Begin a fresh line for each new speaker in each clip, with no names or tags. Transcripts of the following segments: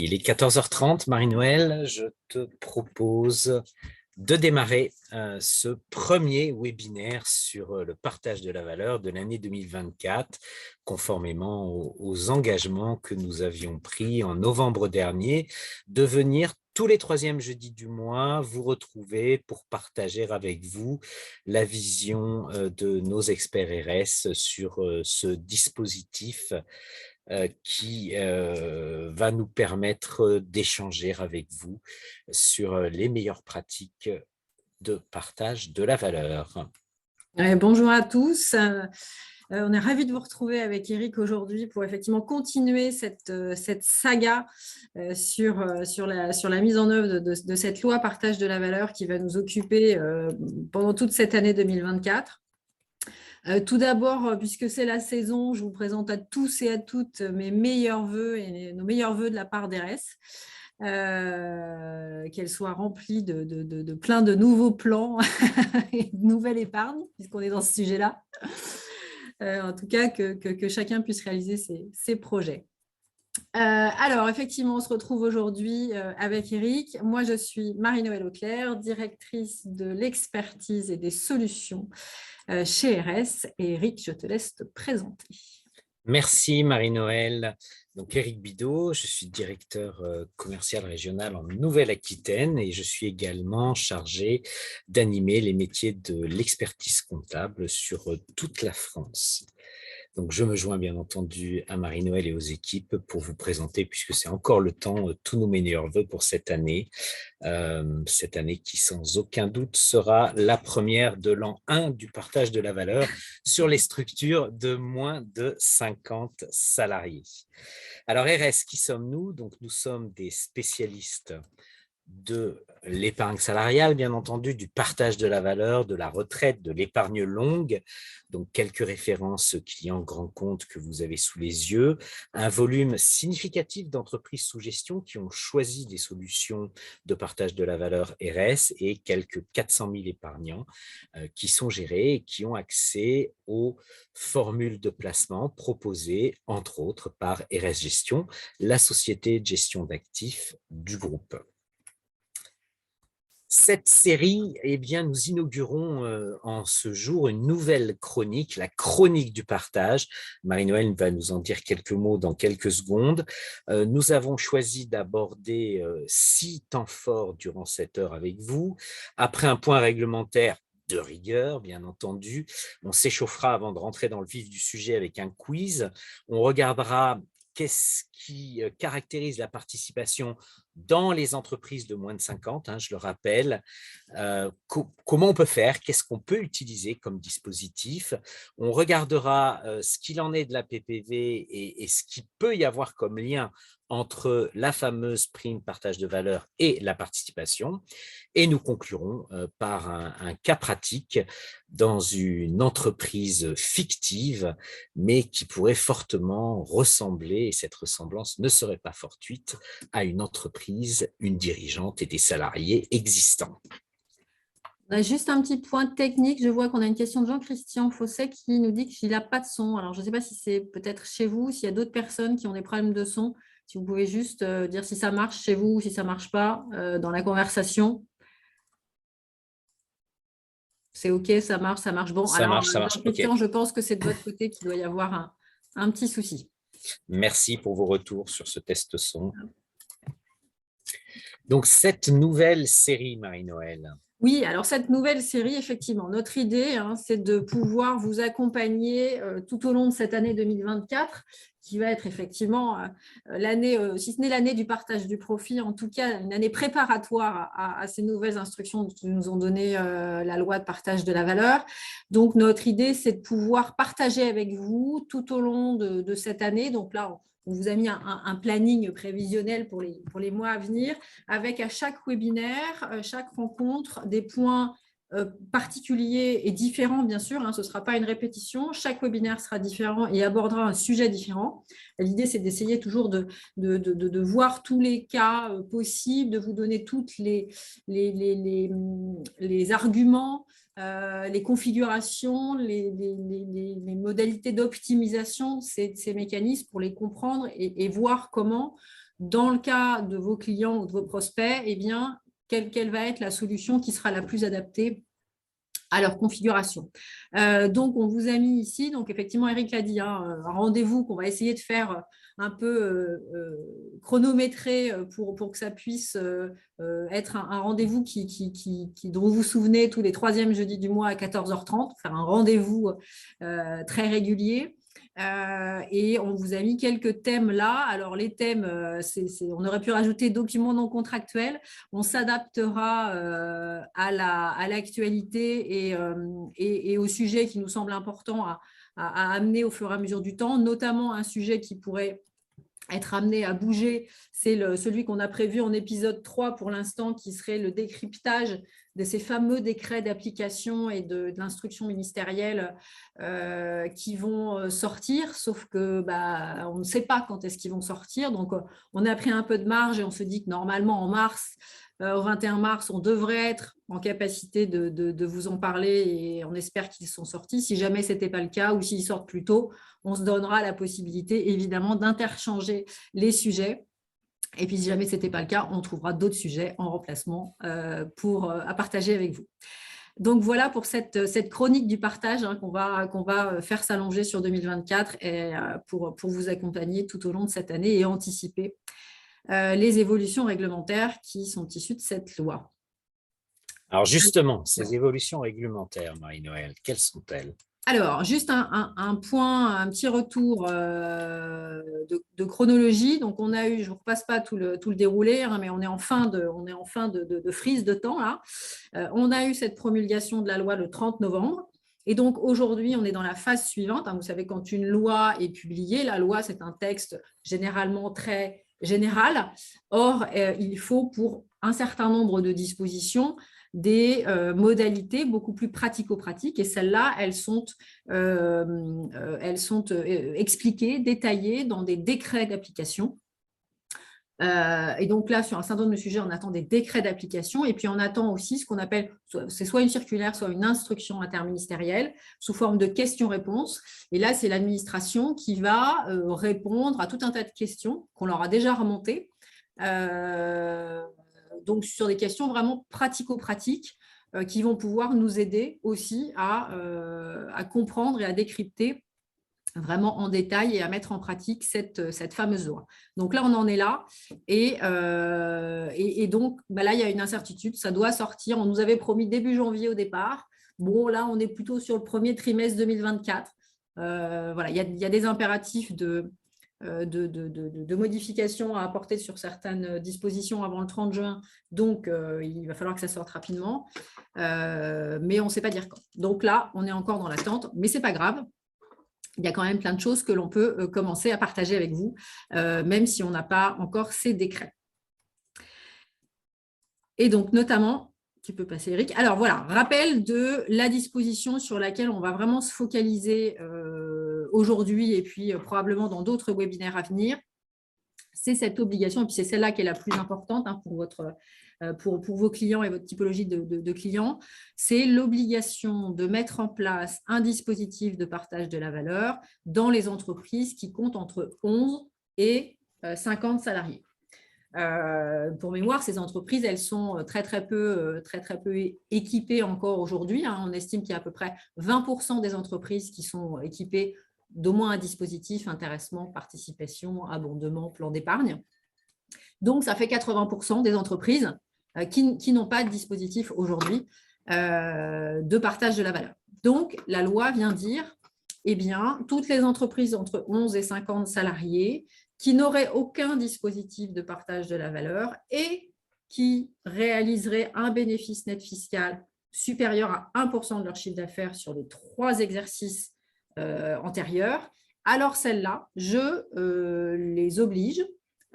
Il est 14h30, Marie-Noël. Je te propose de démarrer ce premier webinaire sur le partage de la valeur de l'année 2024, conformément aux engagements que nous avions pris en novembre dernier, de venir tous les troisièmes jeudis du mois vous retrouver pour partager avec vous la vision de nos experts RS sur ce dispositif qui va nous permettre d'échanger avec vous sur les meilleures pratiques de partage de la valeur.
Bonjour à tous. On est ravis de vous retrouver avec Eric aujourd'hui pour effectivement continuer cette saga sur la mise en œuvre de cette loi partage de la valeur qui va nous occuper pendant toute cette année 2024. Tout d'abord, puisque c'est la saison, je vous présente à tous et à toutes mes meilleurs vœux et nos meilleurs vœux de la part d'ERES. Qu'elle soit remplie de plein de nouveaux plans et de nouvelle épargne, puisqu'on est dans ce sujet-là. En tout cas, que chacun puisse réaliser ses projets. Alors, effectivement, on se retrouve aujourd'hui avec Eric. Moi, je suis Marie-Noël Auclair, directrice de l'expertise et des solutions chez RS. Et Eric, je te laisse te présenter.
Merci Marie-Noël. Donc Éric Bidot, je suis directeur commercial régional en Nouvelle-Aquitaine et je suis également chargé d'animer les métiers de l'expertise comptable sur toute la France. Donc, je me joins bien entendu à Marie-Noël et aux équipes pour vous présenter, puisque c'est encore le temps, tous nos meilleurs vœux pour cette année qui sans aucun doute sera la première de l'an 1 du partage de la valeur sur les structures de moins de 50 salariés. Alors, RS, qui sommes-nous? Donc, nous sommes des spécialistes de l'épargne salariale, bien entendu, du partage de la valeur, de la retraite, de l'épargne longue, donc quelques références clients grands comptes que vous avez sous les yeux, un volume significatif d'entreprises sous gestion qui ont choisi des solutions de partage de la valeur RS et quelques 400 000 épargnants qui sont gérés et qui ont accès aux formules de placement proposées, entre autres, par RS Gestion, la société de gestion d'actifs du groupe. Cette série, eh bien, nous inaugurons en ce jour une nouvelle chronique, la chronique du partage. Marie-Noël va nous en dire quelques mots dans quelques secondes. Nous avons choisi d'aborder 6 temps forts durant cette heure avec vous. Après un point réglementaire de rigueur, bien entendu, on s'échauffera avant de rentrer dans le vif du sujet avec un quiz. On regardera qu'est-ce qui caractérise la participation dans les entreprises de moins de 50, je le rappelle, comment on peut faire, qu'est-ce qu'on peut utiliser comme dispositif. On regardera ce qu'il en est de la PPV et ce qu'il peut y avoir comme lien entre la fameuse prime partage de valeur et la participation. Et nous conclurons par un cas pratique dans une entreprise fictive, mais qui pourrait fortement ressembler, et cette ressemblance ne serait pas fortuite, à une entreprise, une dirigeante et des salariés existants.
On a juste un petit point technique. Je vois qu'on a une question de Jean-Christian Fosset qui nous dit qu'il n'a pas de son. Alors, je ne sais pas si c'est peut-être chez vous, s'il y a d'autres personnes qui ont des problèmes de son. Si vous pouvez juste dire si ça marche chez vous ou si ça ne marche pas dans la conversation. C'est OK, ça marche. Bon,
ça marche.
Jean-Christian,
Okay.
Je pense que c'est de votre côté qu'il doit y avoir un petit souci.
Merci pour vos retours sur ce test son. Donc, cette nouvelle série, Marie-Noël.
Oui, alors cette nouvelle série, effectivement, notre idée, c'est de pouvoir vous accompagner tout au long de cette année 2024, qui va être effectivement l'année, si ce n'est l'année du partage du profit, en tout cas une année préparatoire à ces nouvelles instructions que nous ont donné la loi de partage de la valeur. Donc, notre idée, c'est de pouvoir partager avec vous tout au long de cette année. Donc là, on vous a mis un planning prévisionnel pour les mois à venir, avec à chaque webinaire, chaque rencontre, des points particuliers et différents, bien sûr. Ce ne sera pas une répétition. Chaque webinaire sera différent et abordera un sujet différent. L'idée, c'est d'essayer toujours de voir tous les cas possibles, de vous donner tous les arguments, les configurations, les modalités d'optimisation de ces mécanismes pour les comprendre et voir comment dans le cas de vos clients ou de vos prospects, eh bien, quelle va être la solution qui sera la plus adaptée à leur configuration. Donc, on vous a mis ici, donc effectivement, Eric l'a dit, un rendez-vous qu'on va essayer de faire un peu chronométré pour que ça puisse être un rendez-vous dont vous vous souvenez tous les troisièmes jeudis du mois à 14h30, faire un rendez-vous très régulier. Et on vous a mis quelques thèmes là. Alors, les thèmes, on aurait pu rajouter documents non contractuels. On s'adaptera à l'actualité et au sujet qui nous semble important à amener au fur et à mesure du temps, notamment un sujet qui pourrait être amené à bouger, c'est celui qu'on a prévu en épisode 3 pour l'instant, qui serait le décryptage de ces fameux décrets d'application et de l'instruction ministérielle qui vont sortir, sauf que on ne sait pas quand est-ce qu'ils vont sortir. Donc, on a pris un peu de marge et on se dit que normalement, en mars, au 21 mars, on devrait être en capacité de vous en parler et on espère qu'ils sont sortis. Si jamais ce n'était pas le cas ou s'ils sortent plus tôt, on se donnera la possibilité, évidemment, d'interchanger les sujets. Et puis, si jamais ce n'était pas le cas, on trouvera d'autres sujets en remplacement à partager avec vous. Donc, voilà pour cette chronique du partage qu'on va faire s'allonger sur 2024 et, pour vous accompagner tout au long de cette année et anticiper les évolutions réglementaires qui sont issues de cette loi.
Alors justement, ces évolutions réglementaires, Marie-Noëlle, quelles sont-elles?
Alors, juste un point, un petit retour de chronologie. Donc, on a eu, je ne vous repasse pas tout le déroulé, mais on est en fin de frise de temps là. On a eu cette promulgation de la loi le 30 novembre. Et donc, aujourd'hui, on est dans la phase suivante. Vous savez, quand une loi est publiée, la loi, c'est un texte généralement très général. Or, il faut pour un certain nombre de dispositions des modalités beaucoup plus pratico-pratiques et celles-là, elles sont expliquées, détaillées dans des décrets d'application. Et donc là, sur un certain nombre de sujets, on attend des décrets d'application et puis on attend aussi ce qu'on appelle, c'est soit une circulaire, soit une instruction interministérielle sous forme de questions-réponses. Et là, c'est l'administration qui va répondre à tout un tas de questions qu'on leur a déjà remontées. Donc, sur des questions vraiment pratico-pratiques qui vont pouvoir nous aider aussi à comprendre et à décrypter vraiment en détail et à mettre en pratique cette fameuse loi. Donc là, on en est là. Et donc, là, il y a une incertitude. Ça doit sortir. On nous avait promis début janvier au départ. Bon, là, on est plutôt sur le premier trimestre 2024. Voilà, il y a des impératifs de modifications à apporter sur certaines dispositions avant le 30 juin. Donc, il va falloir que ça sorte rapidement. Mais on ne sait pas dire quand. Donc là, on est encore dans l'attente. Mais ce n'est pas grave. Il y a quand même plein de choses que l'on peut commencer à partager avec vous, même si on n'a pas encore ces décrets. Et donc, notamment, tu peux passer, Eric. Alors, voilà, rappel de la disposition sur laquelle on va vraiment se focaliser aujourd'hui et puis probablement dans d'autres webinaires à venir. C'est cette obligation, et puis c'est celle-là qui est la plus importante pour vos clients et votre typologie de clients, c'est l'obligation de mettre en place un dispositif de partage de la valeur dans les entreprises qui comptent entre 11 et 50 salariés. Pour mémoire, ces entreprises, elles sont très peu équipées encore aujourd'hui. On estime qu'il y a à peu près 20% des entreprises qui sont équipées d'au moins un dispositif, intéressement, participation, abondement, plan d'épargne. Donc, ça fait 80% des entreprises qui n'ont pas de dispositif aujourd'hui de partage de la valeur. Donc, la loi vient dire, eh bien, toutes les entreprises entre 11 et 50 salariés qui n'auraient aucun dispositif de partage de la valeur et qui réaliseraient un bénéfice net fiscal supérieur à 1% de leur chiffre d'affaires sur les 3 exercices antérieurs, alors celles-là, je les oblige,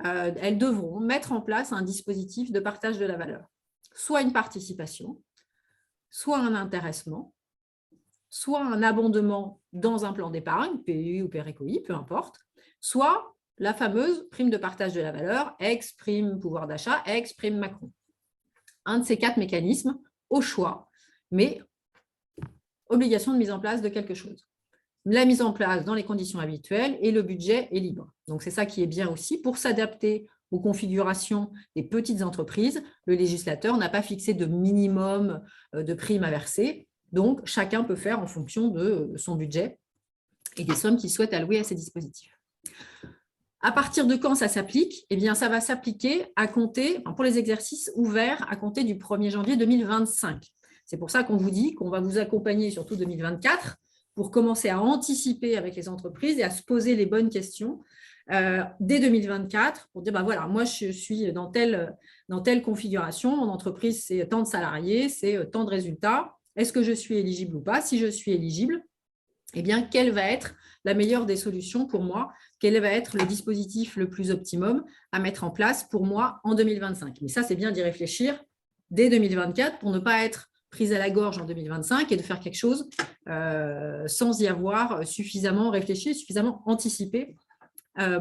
elles devront mettre en place un dispositif de partage de la valeur. Soit une participation, soit un intéressement, soit un abondement dans un plan d'épargne, PU ou PERECOI, peu importe, soit la fameuse prime de partage de la valeur, ex-prime pouvoir d'achat, ex-prime Macron. Un de ces 4 mécanismes au choix, mais obligation de mise en place de quelque chose. La mise en place dans les conditions habituelles et le budget est libre. Donc, c'est ça qui est bien aussi pour s'adapter aux configurations des petites entreprises, le législateur n'a pas fixé de minimum de primes à verser. Donc, chacun peut faire en fonction de son budget et des sommes qu'il souhaite allouer à ces dispositifs. À partir de quand ça s'applique? Eh bien, ça va s'appliquer à compter, pour les exercices ouverts, à compter du 1er janvier 2025. C'est pour ça qu'on vous dit qu'on va vous accompagner surtout 2024 pour commencer à anticiper avec les entreprises et à se poser les bonnes questions dès 2024 pour dire, voilà, moi, je suis dans telle configuration, mon entreprise, c'est tant de salariés, c'est tant de résultats. Est-ce que je suis éligible ou pas? Si je suis éligible, eh bien, quelle va être la meilleure des solutions pour moi? Quel va être le dispositif le plus optimum à mettre en place pour moi en 2025? Mais ça, c'est bien d'y réfléchir dès 2024 pour ne pas être prise à la gorge en 2025 et de faire quelque chose sans y avoir suffisamment réfléchi, suffisamment anticipé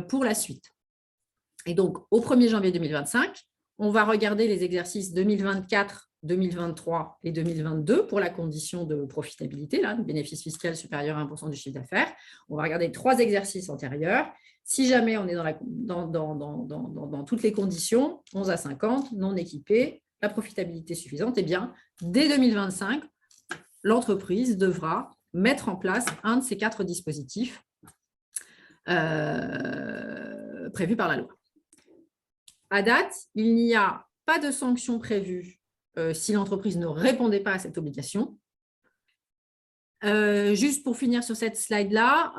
pour la suite. Et donc, au 1er janvier 2025, on va regarder les exercices 2024, 2023 et 2022 pour la condition de profitabilité, là, de bénéfice fiscal supérieur à 1% du chiffre d'affaires. On va regarder 3 exercices antérieurs. Si jamais on est dans toutes les conditions, 11 à 50, non équipé, la profitabilité suffisante, eh bien, dès 2025, l'entreprise devra mettre en place un de ces 4 dispositifs prévus par la loi. À date, il n'y a pas de sanctions prévues si l'entreprise ne répondait pas à cette obligation. Juste pour finir sur cette slide-là,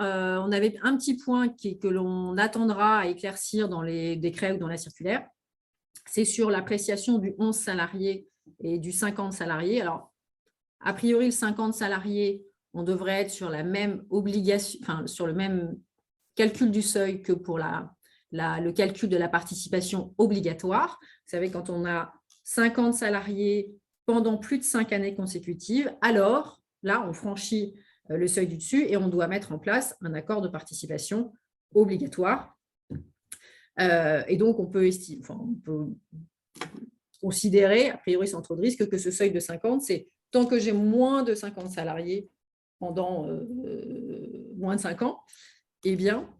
on avait un petit point que l'on attendra à éclaircir dans les décrets ou dans la circulaire. C'est sur l'appréciation du 11 salariés et du 50 salariés. Alors, a priori, le 50 salariés, on devrait être sur la même obligation, sur le même calcul du seuil que pour le calcul de la participation obligatoire. Vous savez, quand on a 50 salariés pendant plus de 5 années consécutives, alors là, on franchit le seuil du dessus et on doit mettre en place un accord de participation obligatoire. Et donc, on peut considérer, a priori sans trop de risque, que ce seuil de 50, c'est tant que j'ai moins de 50 salariés pendant moins de 5 ans, eh bien,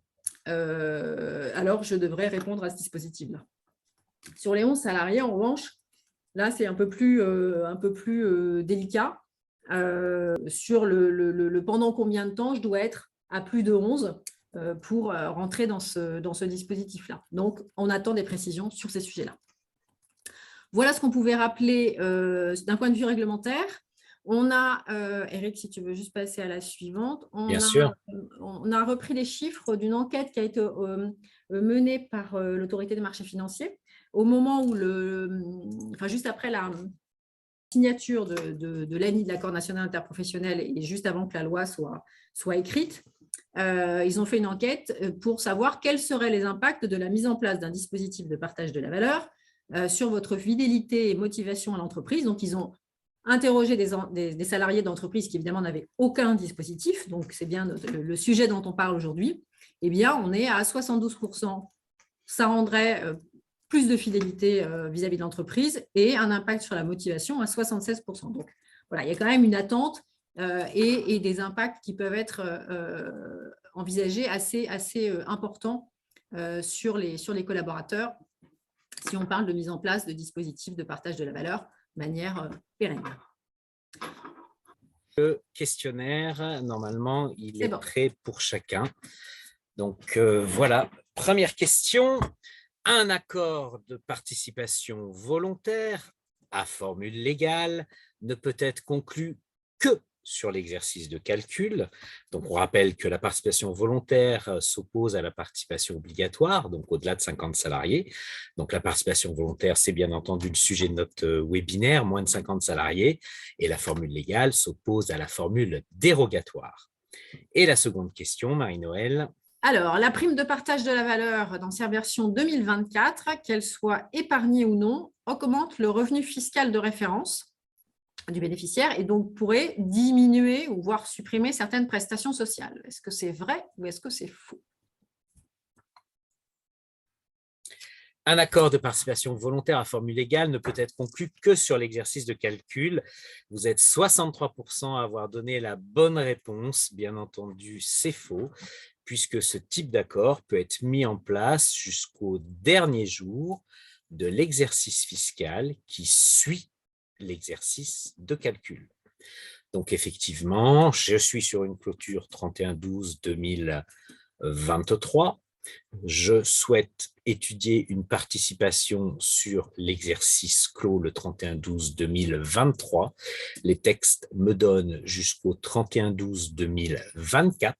alors je devrais répondre à ce dispositif-là. Sur les 11 salariés, en revanche, là, c'est un peu plus délicat. Sur le pendant combien de temps je dois être à plus de 11 pour rentrer dans ce dispositif-là. Donc, on attend des précisions sur ces sujets-là. Voilà ce qu'on pouvait rappeler d'un point de vue réglementaire. On a, Eric, si tu veux juste passer à la suivante,
Bien sûr.
On a repris les chiffres d'une enquête qui a été menée par l'autorité des marchés financiers au moment où, juste après la signature de l'ANI, de l'accord national interprofessionnel, et juste avant que la loi soit écrite, ils ont fait une enquête pour savoir quels seraient les impacts de la mise en place d'un dispositif de partage de la valeur sur votre fidélité et motivation à l'entreprise. Donc, ils ont interrogé des salariés d'entreprise qui, évidemment, n'avaient aucun dispositif. Donc, c'est bien le sujet dont on parle aujourd'hui. Eh bien, on est à 72%. Ça rendrait plus de fidélité vis-à-vis de l'entreprise et un impact sur la motivation à 76%. Donc, voilà, il y a quand même une attente et des impacts qui peuvent être envisagés assez importants sur les collaborateurs si on parle de mise en place de dispositifs de partage de la valeur de manière pérenne.
Le questionnaire, normalement, il est prêt pour chacun. Donc, voilà. Première question. Un accord de participation volontaire à formule légale ne peut être conclu que sur l'exercice de calcul. Donc, on rappelle que la participation volontaire s'oppose à la participation obligatoire, donc au-delà de 50 salariés. Donc, la participation volontaire, c'est bien entendu le sujet de notre webinaire, moins de 50 salariés, et la formule légale s'oppose à la formule dérogatoire. Et la seconde question, Marie-Noëlle.
Alors, la prime de partage de la valeur dans sa version 2024, qu'elle soit épargnée ou non, augmente le revenu fiscal de référence du bénéficiaire et donc pourrait diminuer ou voire supprimer certaines prestations sociales. Est-ce que c'est vrai ou est-ce que c'est faux?
Un accord de participation volontaire à formule légale ne peut être conclu que sur l'exercice de calcul. Vous êtes 63% à avoir donné la bonne réponse. Bien entendu, c'est faux. puisque ce type d'accord peut être mis en place jusqu'au dernier jour de l'exercice fiscal qui suit l'exercice de calcul. Donc effectivement, je suis sur une clôture 31/12/2023. Je souhaite étudier une participation sur l'exercice clos le 31/12/2023. Les textes me donnent jusqu'au 31/12/2024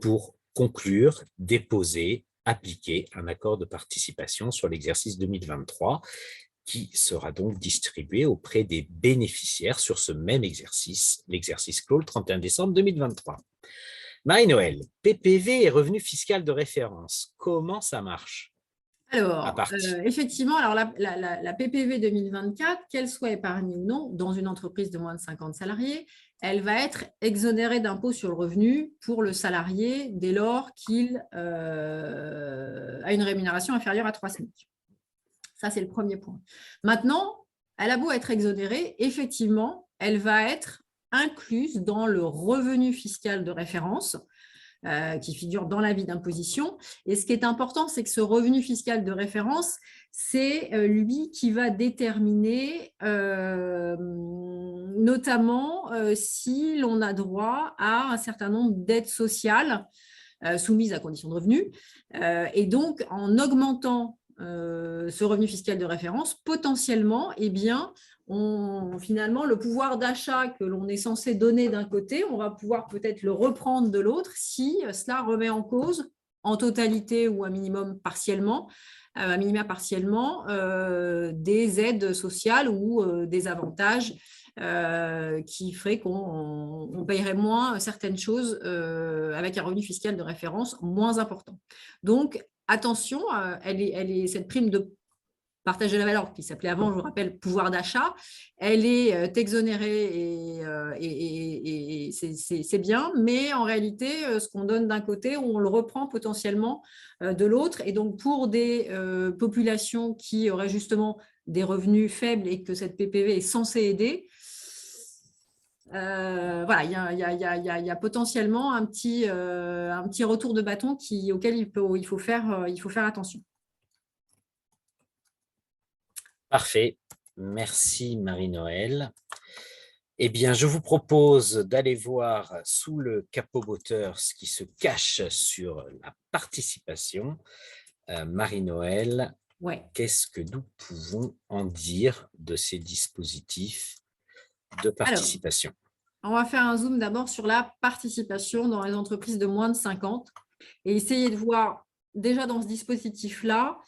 pour conclure, déposer, appliquer un accord de participation sur l'exercice 2023 qui sera donc distribué auprès des bénéficiaires sur ce même exercice, l'exercice clos le 31 décembre 2023. Marie-Noël, PPV et revenu fiscal de référence, comment ça marche?
Alors, effectivement, alors la PPV 2024, qu'elle soit épargnée ou non, dans une entreprise de moins de 50 salariés, elle va être exonérée d'impôt sur le revenu pour le salarié dès lors qu'il a une rémunération inférieure à 3 SMIC. Ça, c'est le premier point. Maintenant, elle a beau être exonérée, effectivement, elle va être incluse dans le revenu fiscal de référence qui figure dans l'avis d'imposition. Et ce qui est important, c'est que ce revenu fiscal de référence, c'est lui qui va déterminer notamment si l'on a droit à un certain nombre d'aides sociales soumises à condition de revenu. Et donc, en augmentant ce revenu fiscal de référence, potentiellement, eh bien, finalement, le pouvoir d'achat que l'on est censé donner d'un côté, on va pouvoir peut-être le reprendre de l'autre si cela remet en cause, en totalité ou à minimum partiellement, à minima partiellement, des aides sociales ou des avantages qui feraient qu'on paierait moins certaines choses avec un revenu fiscal de référence moins important. Donc, attention, cette prime de partage de la valeur, qui s'appelait avant, je vous rappelle, pouvoir d'achat, elle est exonérée et c'est bien, mais en réalité, ce qu'on donne d'un côté, on le reprend potentiellement de l'autre. Et donc, pour des populations qui auraient justement des revenus faibles et que cette PPV est censée aider, voilà, il y a potentiellement un petit retour de bâton auquel il faut faire attention.
Parfait. Merci Marie-Noël. Eh bien, je vous propose d'aller voir sous le capot moteur ce qui se cache sur la participation. Marie-Noël,
Ouais.
qu'est-ce que nous pouvons en dire de ces dispositifs de participation?
Alors, on va faire un zoom d'abord sur la participation dans les entreprises de moins de 50 et essayer de voir déjà dans ce dispositif-là,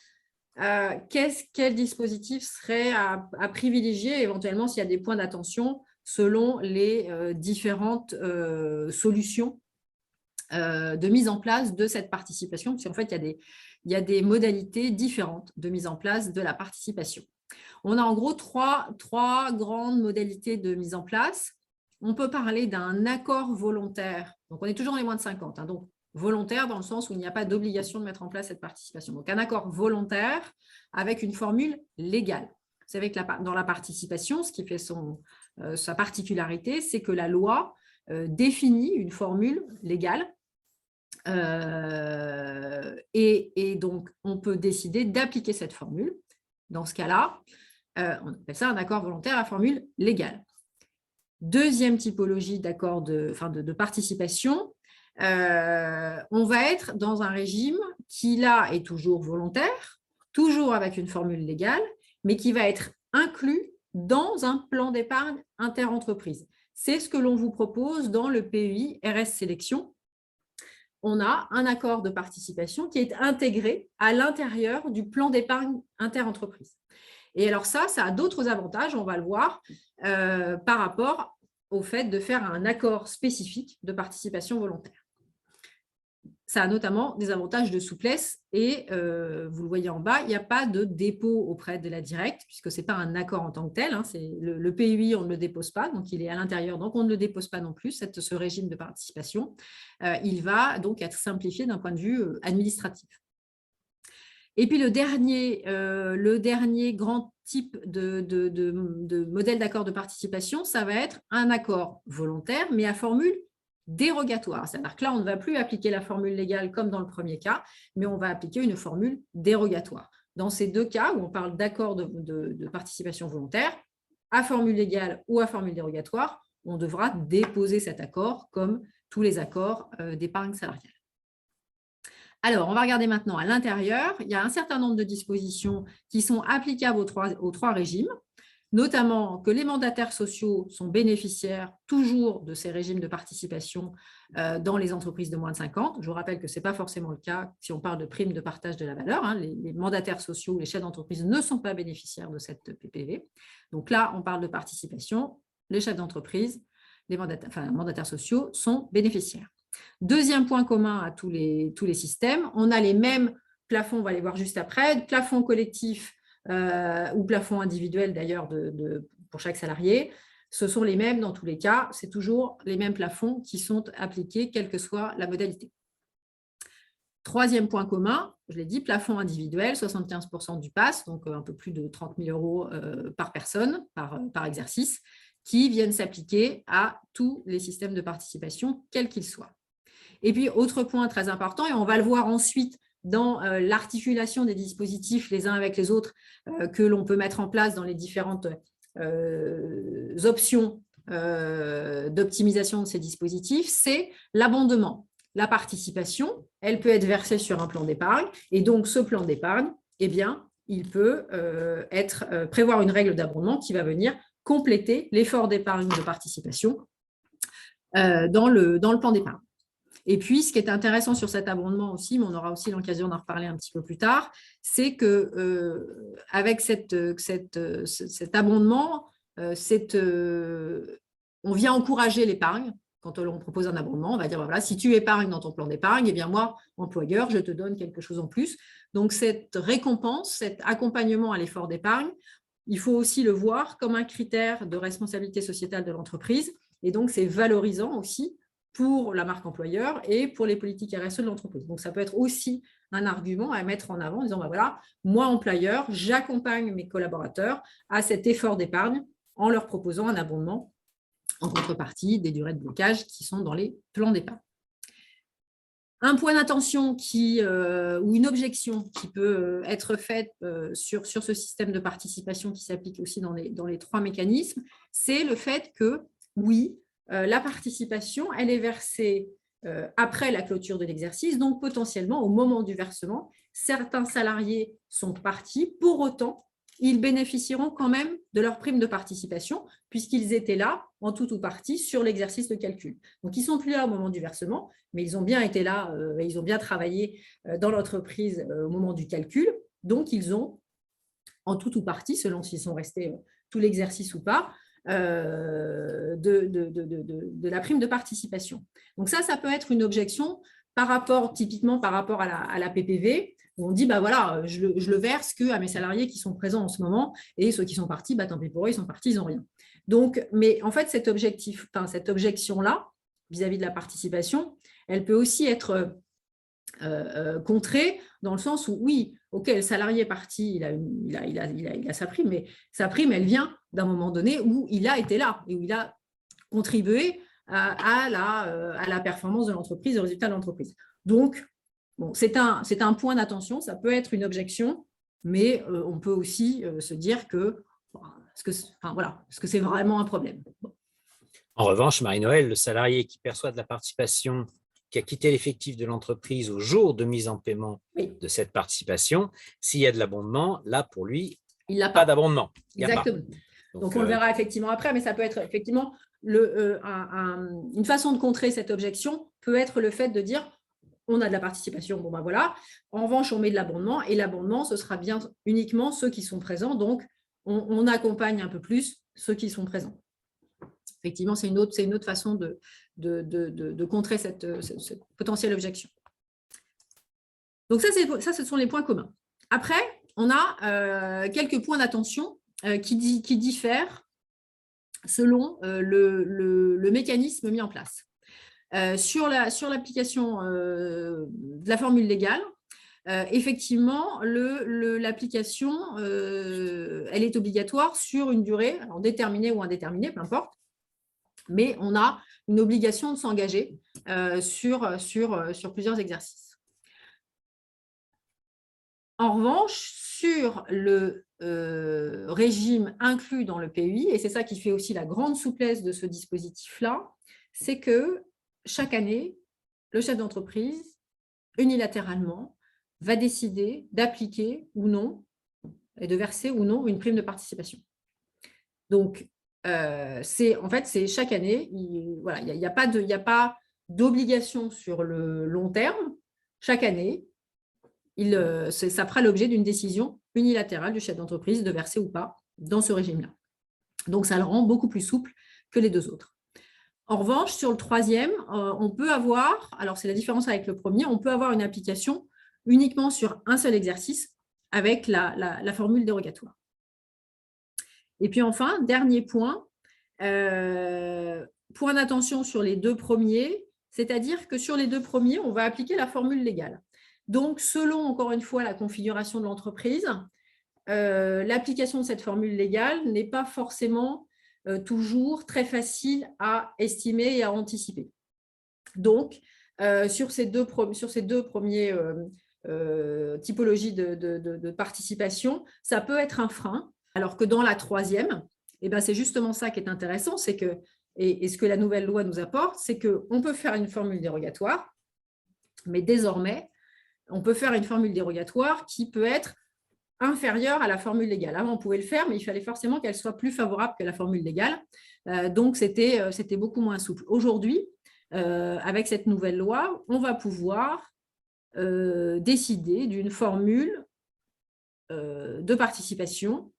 quel dispositif serait à privilégier éventuellement s'il y a des points d'attention selon les différentes solutions de mise en place de cette participation, parce qu'en fait, il y a des modalités différentes de mise en place de la participation. On a en gros trois grandes modalités de mise en place. On peut parler d'un accord volontaire. Donc, on est toujours dans les moins de 50. Donc, volontaire dans le sens où il n'y a pas d'obligation de mettre en place cette participation. Donc, un accord volontaire avec une formule légale. Vous savez que dans la participation, ce qui fait sa particularité, c'est que la loi définit une formule légale et donc, on peut décider d'appliquer cette formule. Dans ce cas-là, on appelle ça un accord volontaire à formule légale. Deuxième typologie d'accord de participation, on va être dans un régime qui, là, est toujours volontaire, toujours avec une formule légale, mais qui va être inclus dans un plan d'épargne interentreprise. C'est ce que l'on vous propose dans le PEI RS Sélection. On a un accord de participation qui est intégré à l'intérieur du plan d'épargne interentreprise. Et alors ça a d'autres avantages, on va le voir, par rapport au fait de faire un accord spécifique de participation volontaire. Ça a notamment des avantages de souplesse et vous le voyez en bas, il n'y a pas de dépôt auprès de la directe puisque ce n'est pas un accord en tant que tel. Le PUI, on ne le dépose pas, donc il est à l'intérieur, donc on ne le dépose pas non plus, ce régime de participation. Il va donc être simplifié d'un point de vue administratif. Et puis le dernier grand type de modèle d'accord de participation, ça va être un accord volontaire, mais à formule dérogatoire. C'est-à-dire que là, on ne va plus appliquer la formule légale comme dans le premier cas, mais on va appliquer une formule dérogatoire. Dans ces deux cas où on parle d'accord de participation volontaire, à formule légale ou à formule dérogatoire, on devra déposer cet accord comme tous les accords d'épargne salariale. Alors, on va regarder maintenant à l'intérieur. Il y a un certain nombre de dispositions qui sont applicables aux trois régimes, notamment que les mandataires sociaux sont bénéficiaires toujours de ces régimes de participation dans les entreprises de moins de 50. Je vous rappelle que ce n'est pas forcément le cas si on parle de primes de partage de la valeur. Hein. Les mandataires sociaux, les chefs d'entreprise ne sont pas bénéficiaires de cette PPV. Donc là, on parle de participation. Les chefs d'entreprise, les mandataires sociaux sont bénéficiaires. Deuxième point commun à tous les systèmes, on a les mêmes plafonds, on va les voir juste après, plafond collectif ou plafond individuel d'ailleurs pour chaque salarié. Ce sont les mêmes dans tous les cas, c'est toujours les mêmes plafonds qui sont appliqués, quelle que soit la modalité. Troisième point commun, je l'ai dit, plafond individuel, 75% du PAS, donc un peu plus de 30 000 € par personne, par exercice, qui viennent s'appliquer à tous les systèmes de participation, quels qu'ils soient. Et puis, autre point très important, et on va le voir ensuite dans l'articulation des dispositifs les uns avec les autres que l'on peut mettre en place dans les différentes options d'optimisation de ces dispositifs, c'est l'abondement. La participation, elle peut être versée sur un plan d'épargne, et donc ce plan d'épargne, eh bien, il peut prévoir une règle d'abondement qui va venir compléter l'effort d'épargne de participation dans le plan d'épargne. Et puis, ce qui est intéressant sur cet abondement aussi, mais on aura aussi l'occasion d'en reparler un petit peu plus tard, c'est qu'avec cet abondement, on vient encourager l'épargne. Quand on propose un abondement, on va dire, voilà, si tu épargnes dans ton plan d'épargne, eh bien moi, employeur, je te donne quelque chose en plus. Donc, cette récompense, cet accompagnement à l'effort d'épargne, il faut aussi le voir comme un critère de responsabilité sociétale de l'entreprise. Et donc, c'est valorisant aussi pour la marque employeur et pour les politiques RSE de l'entreprise. Donc, ça peut être aussi un argument à mettre en avant en disant, ben voilà, moi, employeur, j'accompagne mes collaborateurs à cet effort d'épargne en leur proposant un abondement en contrepartie des durées de blocage qui sont dans les plans d'épargne. Un point d'attention ou une objection qui peut être faite sur ce système de participation qui s'applique aussi dans les trois mécanismes, c'est le fait que, oui, la participation, elle est versée après la clôture de l'exercice, donc potentiellement au moment du versement, certains salariés sont partis, pour autant, ils bénéficieront quand même de leur prime de participation puisqu'ils étaient là en tout ou partie sur l'exercice de calcul. Donc, ils ne sont plus là au moment du versement, mais ils ont bien été là, ils ont bien travaillé dans l'entreprise au moment du calcul. Donc, ils ont en tout ou partie, selon s'ils sont restés tout l'exercice ou pas, de la prime de participation. Donc, ça peut être une objection typiquement par rapport à la PPV, où on dit, bah voilà, je le verse qu'à mes salariés qui sont présents en ce moment, et ceux qui sont partis, bah, tant pis pour eux, ils sont partis, ils n'ont rien. Donc, mais en fait, cette objection-là, vis-à-vis de la participation, elle peut aussi être contrée dans le sens où, oui, ok, le salarié est parti, il a sa prime, mais sa prime, elle vient d'un moment donné où il a été là, et où il a contribué à la performance de l'entreprise, au résultat de l'entreprise. Donc, bon, c'est un point d'attention, ça peut être une objection, mais on peut aussi se dire que est-ce que c'est vraiment un problème? Bon.
En revanche, Marie-Noëlle, le salarié qui perçoit de la participation, qui a quitté l'effectif de l'entreprise au jour de mise en paiement de cette participation, s'il y a de l'abondement, là, pour lui, il n'a pas d'abondement.
Exactement. Donc, on le verra effectivement après, mais ça peut être effectivement une façon de contrer cette objection peut être le fait de dire on a de la participation, bon ben voilà. En revanche, on met de l'abondement et l'abondement, ce sera bien uniquement ceux qui sont présents. Donc, on accompagne un peu plus ceux qui sont présents. Effectivement, c'est une autre façon de contrer cette potentielle objection. Donc, ça, ce sont les points communs. Après, on a quelques points d'attention qui diffèrent selon le mécanisme mis en place. Sur l'application de la formule légale, effectivement, l'application, elle est obligatoire sur une durée, alors déterminée ou indéterminée, peu importe, mais on a une obligation de s'engager sur plusieurs exercices. En revanche, sur le régime inclus dans le PEI, et c'est ça qui fait aussi la grande souplesse de ce dispositif-là, c'est que chaque année, le chef d'entreprise, unilatéralement, va décider d'appliquer ou non et de verser ou non une prime de participation. Donc, en fait, c'est chaque année, il n'y a pas d'obligation sur le long terme. Chaque année, ça fera l'objet d'une décision unilatérale du chef d'entreprise de verser ou pas dans ce régime-là. Donc, ça le rend beaucoup plus souple que les deux autres. En revanche, sur le troisième, on peut avoir, alors c'est la différence avec le premier, on peut avoir une application uniquement sur un seul exercice avec la formule dérogatoire. Et puis enfin, dernier point, point d'attention sur les deux premiers, c'est-à-dire que sur les deux premiers, on va appliquer la formule légale. Donc, selon, encore une fois, la configuration de l'entreprise, l'application de cette formule légale n'est pas forcément toujours très facile à estimer et à anticiper. Donc, sur ces deux premiers typologies de participation, ça peut être un frein, alors que dans la troisième, eh ben, c'est justement ça qui est intéressant, c'est que, et ce que la nouvelle loi nous apporte, c'est qu'on peut faire une formule dérogatoire, mais désormais, on peut faire une formule dérogatoire qui peut être inférieure à la formule légale. Avant, on pouvait le faire, mais il fallait forcément qu'elle soit plus favorable que la formule légale. Donc, c'était beaucoup moins souple. Aujourd'hui, avec cette nouvelle loi, on va pouvoir décider d'une formule de participation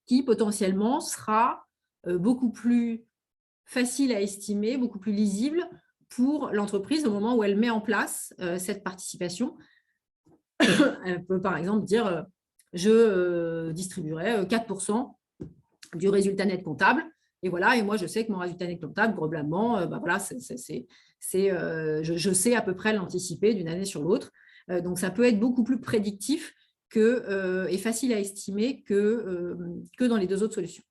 qui potentiellement sera beaucoup plus facile à estimer, beaucoup plus lisible pour l'entreprise au moment où elle met en place cette participation. Elle peut par exemple dire je distribuerai 4% du résultat net comptable. Et voilà, et moi je sais que mon résultat net comptable, globalement, voilà, je sais à peu près l'anticiper d'une année sur l'autre. Donc ça peut être beaucoup plus prédictif et facile à estimer que dans les deux autres solutions.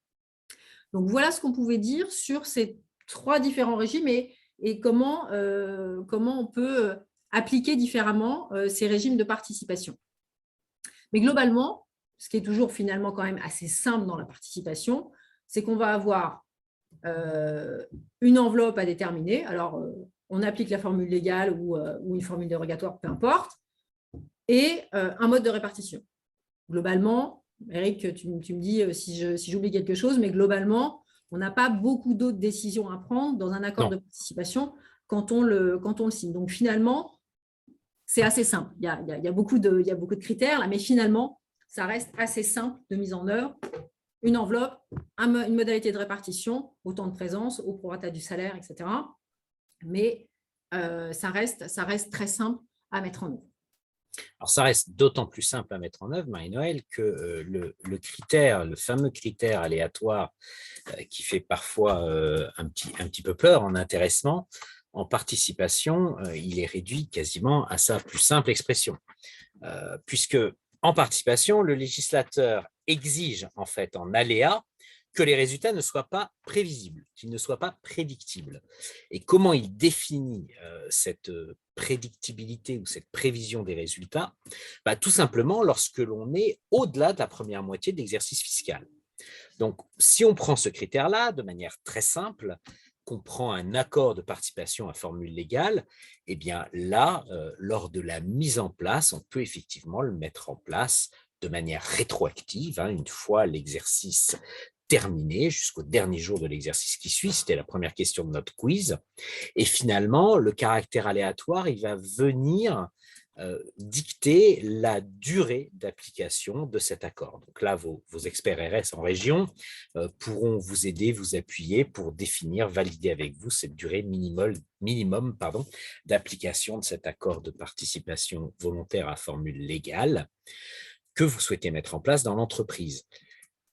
Donc voilà ce qu'on pouvait dire sur ces trois différents régimes et comment on peut appliquer différemment ces régimes de participation. Mais globalement, ce qui est toujours finalement quand même assez simple dans la participation, c'est qu'on va avoir une enveloppe à déterminer. Alors, on applique la formule légale ou une formule dérogatoire, peu importe, et un mode de répartition. Globalement, Eric, tu me dis si j'oublie quelque chose, mais globalement, on n'a pas beaucoup d'autres décisions à prendre dans un accord de participation quand on le signe. Donc, finalement, c'est assez simple. Il y a beaucoup de critères, là, mais finalement, ça reste assez simple de mise en œuvre. Une enveloppe, une modalité de répartition, au temps de présence, au prorata du salaire, etc. Mais ça reste très simple à mettre en œuvre.
Alors, ça reste d'autant plus simple à mettre en œuvre, Marie-Noëlle, que le fameux critère aléatoire qui fait parfois un petit peu peur en intéressement, en participation, il est réduit quasiment à sa plus simple expression. Puisque en participation, le législateur exige en fait en aléa que les résultats ne soient pas prévisibles, qu'ils ne soient pas prédictibles. Et comment il définit cette prédictibilité ou cette prévision des résultats? Tout simplement lorsque l'on est au-delà de la première moitié de l'exercice fiscal. Donc, si on prend ce critère-là de manière très simple, qu'on prend un accord de participation à formule légale, eh bien là, lors de la mise en place, on peut effectivement le mettre en place de manière rétroactive, une fois l'exercice terminé, jusqu'au dernier jour de l'exercice qui suit. C'était la première question de notre quiz. Et finalement, le caractère aléatoire, il va venir dicter la durée d'application de cet accord. Donc là, vos experts RS en région pourront vous aider, vous appuyer pour définir, valider avec vous cette durée minimum d'application de cet accord de participation volontaire à formule légale que vous souhaitez mettre en place dans l'entreprise.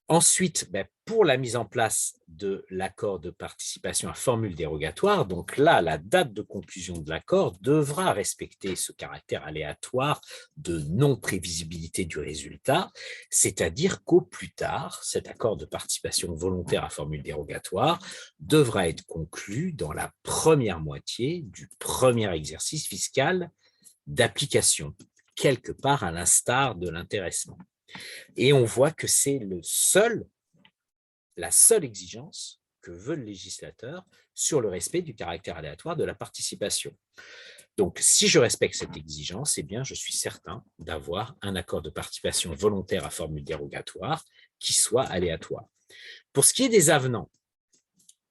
Ensuite, pour la mise en place de l'accord de participation à formule dérogatoire, donc là, la date de conclusion de l'accord devra respecter ce caractère aléatoire de non-prévisibilité du résultat, c'est-à-dire qu'au plus tard, cet accord de participation volontaire à formule dérogatoire devra être conclu dans la première moitié du premier exercice fiscal d'application, quelque part à l'instar de l'intéressement. Et on voit que c'est la seule exigence que veut le législateur sur le respect du caractère aléatoire de la participation. Donc, si je respecte cette exigence, eh bien, je suis certain d'avoir un accord de participation volontaire à formule dérogatoire qui soit aléatoire. Pour ce qui est des avenants,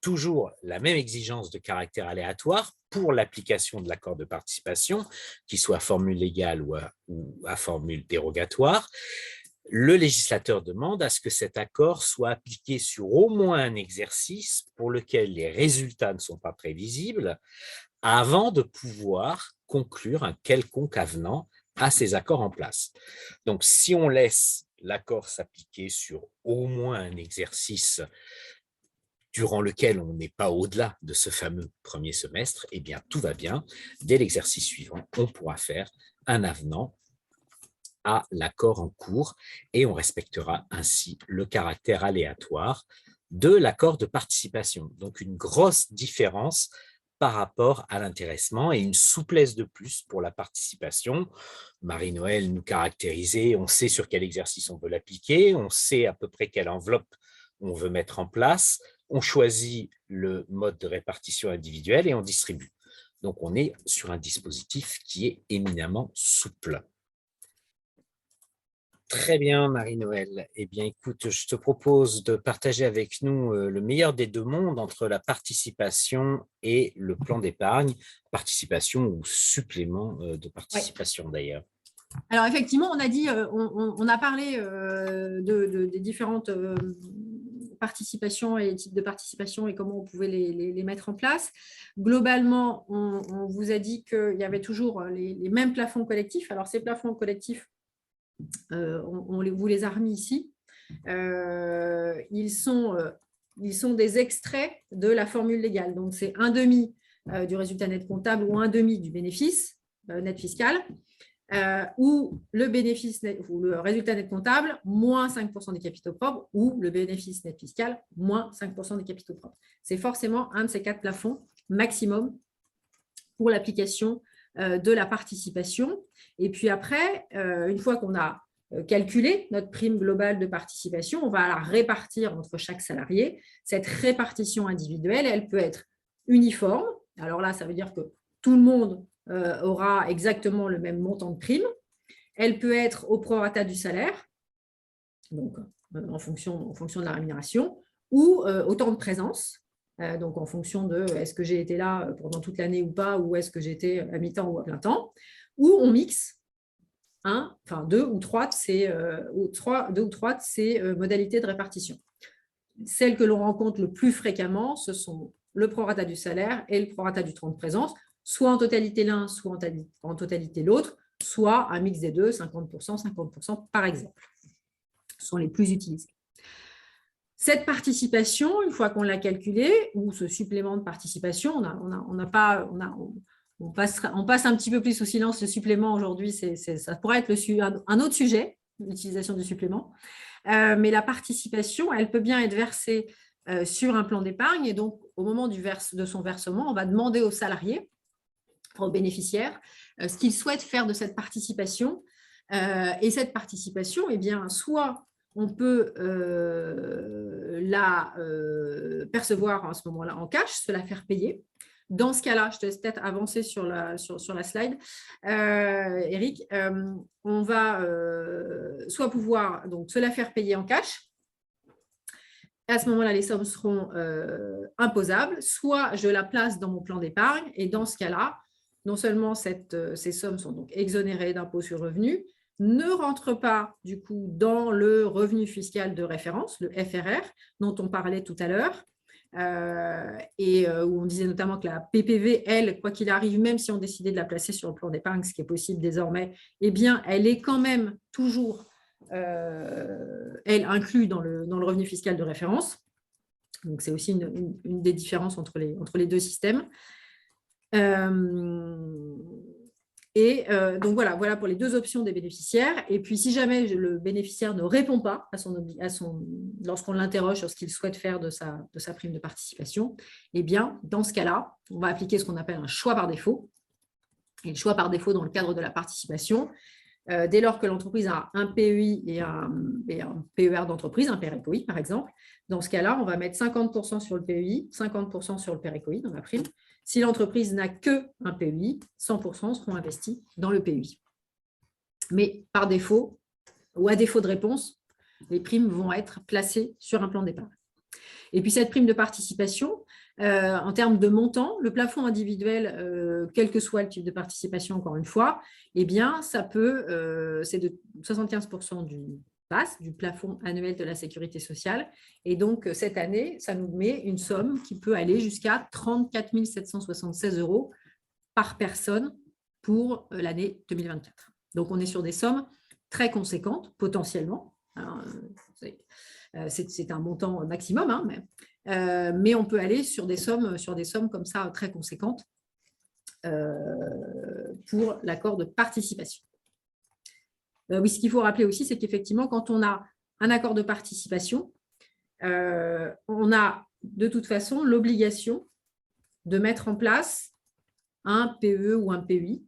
toujours la même exigence de caractère aléatoire pour l'application de l'accord de participation, qu'il soit à formule légale ou à formule dérogatoire. Le législateur demande à ce que cet accord soit appliqué sur au moins un exercice pour lequel les résultats ne sont pas prévisibles avant de pouvoir conclure un quelconque avenant à ces accords en place. Donc, si on laisse l'accord s'appliquer sur au moins un exercice durant lequel on n'est pas au-delà de ce fameux premier semestre, eh bien, tout va bien. Dès l'exercice suivant, on pourra faire un avenant à l'accord en cours et on respectera ainsi le caractère aléatoire de l'accord de participation. Donc, une grosse différence par rapport à l'intéressement et une souplesse de plus pour la participation. Marie-Noël nous caractérisait, on sait sur quel exercice on veut l'appliquer, on sait à peu près quelle enveloppe on veut mettre en place, on choisit le mode de répartition individuelle et on distribue. Donc, on est sur un dispositif qui est éminemment souple. Très bien, Marie-Noël. Eh bien, écoute, je te propose de partager avec nous le meilleur des deux mondes entre la participation et le plan d'épargne, participation ou supplément de participation d'ailleurs.
Alors effectivement, on a dit, on a parlé des différentes participations et les types de participation et comment on pouvait les mettre en place. Globalement, on vous a dit qu'il y avait toujours les mêmes plafonds collectifs. Alors ces plafonds collectifs, vous les a remis ici. Ils sont des extraits de la formule légale. Donc, c'est un demi du résultat net comptable ou un demi du bénéfice net fiscal, ou le bénéfice net, ou le résultat net comptable moins 5% des capitaux propres, ou le bénéfice net fiscal moins 5% des capitaux propres. C'est forcément un de ces 4 plafonds maximum pour l'application de la participation. Et puis après, une fois qu'on a calculé notre prime globale de participation, on va la répartir entre chaque salarié. Cette répartition individuelle, elle peut être uniforme. Alors là, ça veut dire que tout le monde aura exactement le même montant de prime. Elle peut être au prorata du salaire, donc en fonction de la rémunération, ou au temps de présence. Donc, en fonction de est-ce que j'ai été là pendant toute l'année ou pas, ou est-ce que j'étais à mi-temps ou à plein temps, ou on mixe deux ou trois de ces modalités de répartition. Celles que l'on rencontre le plus fréquemment, ce sont le prorata du salaire et le prorata du temps de présence, soit en totalité l'un, soit en totalité l'autre, soit un mix des deux, 50%, 50% par exemple. Ce sont les plus utilisés. Cette participation, une fois qu'on l'a calculée, ou ce supplément de participation, on passe un petit peu plus au silence le supplément aujourd'hui, ça pourrait être un autre sujet, l'utilisation du supplément. Mais la participation, elle peut bien être versée sur un plan d'épargne, et donc au moment de son versement, on va demander au salarié, au bénéficiaire, ce qu'il souhaite faire de cette participation. Et cette participation, eh bien, soit on peut la percevoir à ce moment-là en cash, se la faire payer. Dans ce cas-là, je te laisse peut-être avancer sur la slide, Eric, on va soit pouvoir donc, se la faire payer en cash. À ce moment-là, les sommes seront imposables, soit je la place dans mon plan d'épargne, et dans ce cas-là, non seulement ces sommes sont donc exonérées d'impôt sur revenu, ne rentrent pas du coup dans le revenu fiscal de référence, le FRR, dont on parlait tout à l'heure, où on disait notamment que la PPV, elle, quoi qu'il arrive, même si on décidait de la placer sur le plan d'épargne, ce qui est possible désormais, eh bien, elle est quand même toujours, elle elle, inclus dans le revenu fiscal de référence. Donc, c'est aussi une des différences entre les deux systèmes. Donc voilà pour les deux options des bénéficiaires. Et puis, si jamais le bénéficiaire ne répond pas lorsqu'on l'interroge sur ce qu'il souhaite faire de sa prime de participation, eh bien, dans ce cas-là, on va appliquer ce qu'on appelle un choix par défaut. Et le choix par défaut dans le cadre de la participation, dès lors que l'entreprise a un PEI et un PER d'entreprise, un PERECOI par exemple, dans ce cas-là, on va mettre 50% sur le PEI, 50% sur le PERECOI dans la prime. Si l'entreprise n'a qu'un PEI, 100% seront investis dans le PEI. Mais par défaut, ou à défaut de réponse, les primes vont être placées sur un plan d'épargne. Et puis cette prime de participation, en termes de montant, le plafond individuel, quel que soit le type de participation, encore une fois, eh bien, ça peut, c'est de 75% du plafond annuel de la sécurité sociale. Et donc, cette année, ça nous met une somme qui peut aller jusqu'à 34 776 € par personne pour l'année 2024. Donc, on est sur des sommes très conséquentes, potentiellement. C'est un montant maximum, hein, mais on peut aller sur des sommes comme ça très conséquentes pour l'accord de participation. Oui, ce qu'il faut rappeler aussi, c'est qu'effectivement, quand on a un accord de participation, on a de toute façon l'obligation de mettre en place un PE ou un PEI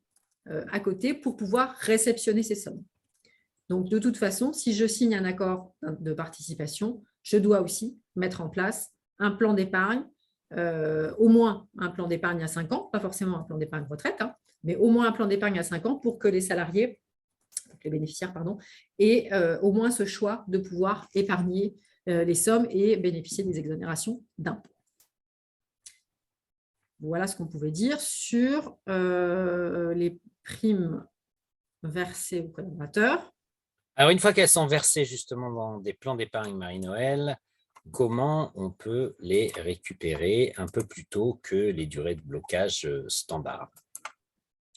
à côté pour pouvoir réceptionner ces sommes. Donc, de toute façon, si je signe un accord de participation, je dois aussi mettre en place un plan d'épargne, au moins un plan d'épargne à 5 ans, pas forcément un plan d'épargne retraite, hein, mais au moins un plan d'épargne à 5 ans pour que les bénéficiaires, aient au moins ce choix de pouvoir épargner les sommes et bénéficier des exonérations d'impôts. Voilà ce qu'on pouvait dire sur les primes versées aux collaborateurs.
Alors, une fois qu'elles sont versées justement dans des plans d'épargne Marie-Noël, comment on peut les récupérer un peu plus tôt que les durées de blocage standard?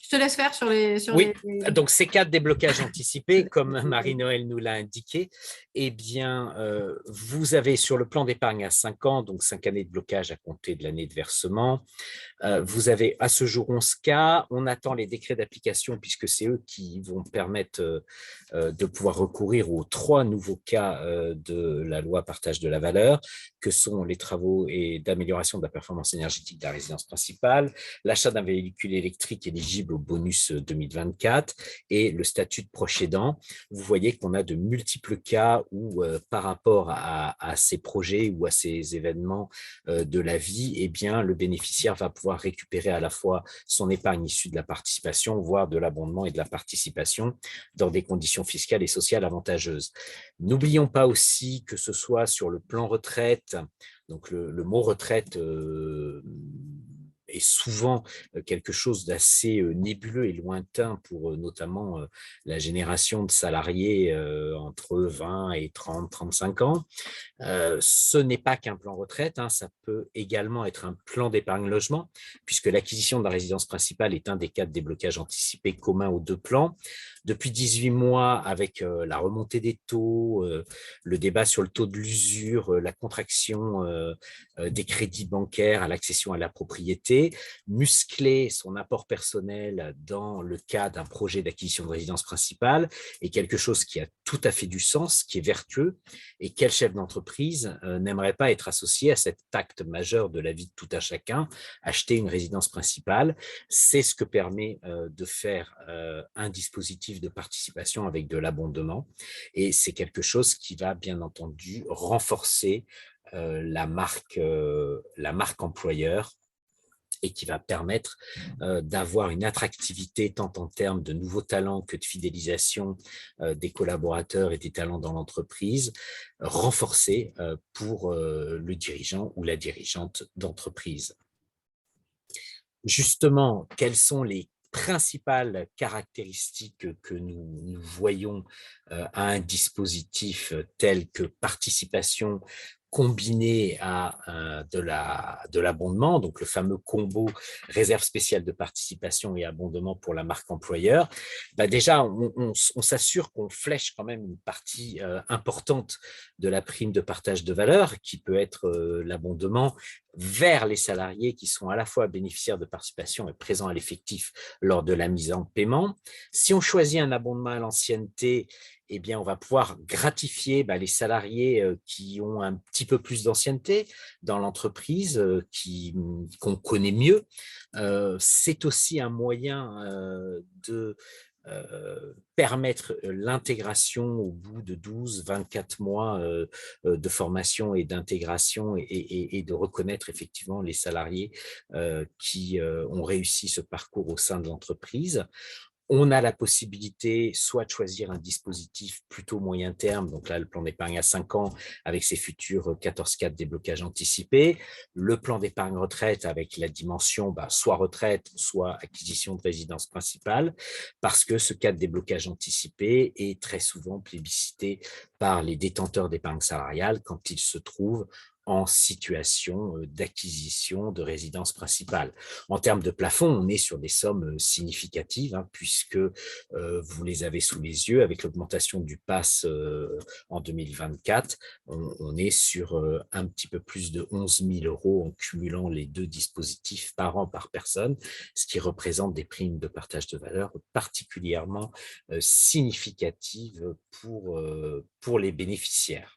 Je te laisse faire sur les…
Oui, donc ces cas de déblocage anticipé, comme Marie-Noël nous l'a indiqué, eh bien, vous avez sur le plan d'épargne à 5 ans, donc 5 années de blocage à compter de l'année de versement. Vous avez à ce jour 11 cas. On attend les décrets d'application puisque c'est eux qui vont permettre de pouvoir recourir aux 3 nouveaux cas de la loi partage de la valeur, que sont les travaux et d'amélioration de la performance énergétique de la résidence principale, l'achat d'un véhicule électrique éligible au bonus 2024 et le statut de proche aidant. Vous voyez qu'on a de multiples cas où, par rapport à ces projets ou à ces événements de la vie, eh bien, le bénéficiaire va pouvoir récupérer à la fois son épargne issue de la participation, voire de l'abondement et de la participation dans des conditions fiscales et sociales avantageuses. N'oublions pas aussi que ce soit sur le plan retraite, donc le mot retraite est souvent quelque chose d'assez nébuleux et lointain pour notamment la génération de salariés entre 20 et 30, 35 ans. Ce n'est pas qu'un plan retraite, hein, ça peut également être un plan d'épargne logement, puisque l'acquisition de la résidence principale est un des cas de déblocage anticipé commun aux 2 plans. Depuis 18 mois, avec la remontée des taux, le débat sur le taux de l'usure, la contraction des crédits bancaires à l'accession à la propriété, muscler son apport personnel dans le cas d'un projet d'acquisition de résidence principale est quelque chose qui a tout à fait du sens, qui est vertueux, et quel chef d'entreprise n'aimerait pas être associé à cet acte majeur de la vie de tout un chacun, acheter une résidence principale. C'est ce que permet de faire un dispositif de participation avec de l'abondement, et c'est quelque chose qui va bien entendu renforcer la marque employeur et qui va permettre d'avoir une attractivité tant en termes de nouveaux talents que de fidélisation des collaborateurs et des talents dans l'entreprise, renforcée pour le dirigeant ou la dirigeante d'entreprise. Justement, quelles sont les principales caractéristiques que nous voyons à un dispositif tel que participation combiné à de l'abondement, donc le fameux combo réserve spéciale de participation et abondement pour la marque employeur, déjà, on s'assure qu'on flèche quand même une partie importante de la prime de partage de valeur, qui peut être l'abondement, vers les salariés qui sont à la fois bénéficiaires de participation et présents à l'effectif lors de la mise en paiement. Si on choisit un abondement à l'ancienneté, eh bien, on va pouvoir gratifier les salariés qui ont un petit peu plus d'ancienneté dans l'entreprise, qu'on connaît mieux. C'est aussi un moyen de permettre l'intégration au bout de 12-24 mois de formation et d'intégration et de reconnaître effectivement les salariés qui ont réussi ce parcours au sein de l'entreprise. On a la possibilité soit de choisir un dispositif plutôt moyen terme, donc là, le plan d'épargne à 5 ans avec ses futurs 14 déblocage anticipé, le plan d'épargne retraite avec la dimension soit retraite, soit acquisition de résidence principale, parce que ce cas de déblocage anticipé est très souvent plébiscité par les détenteurs d'épargne salariale quand ils se trouvent en situation d'acquisition de résidence principale. En termes de plafond, on est sur des sommes significatives, puisque vous les avez sous les yeux, avec l'augmentation du pass en 2024, on est sur un petit peu plus de 11 000 € en cumulant les deux dispositifs par an par personne, ce qui représente des primes de partage de valeur particulièrement significatives pour les bénéficiaires.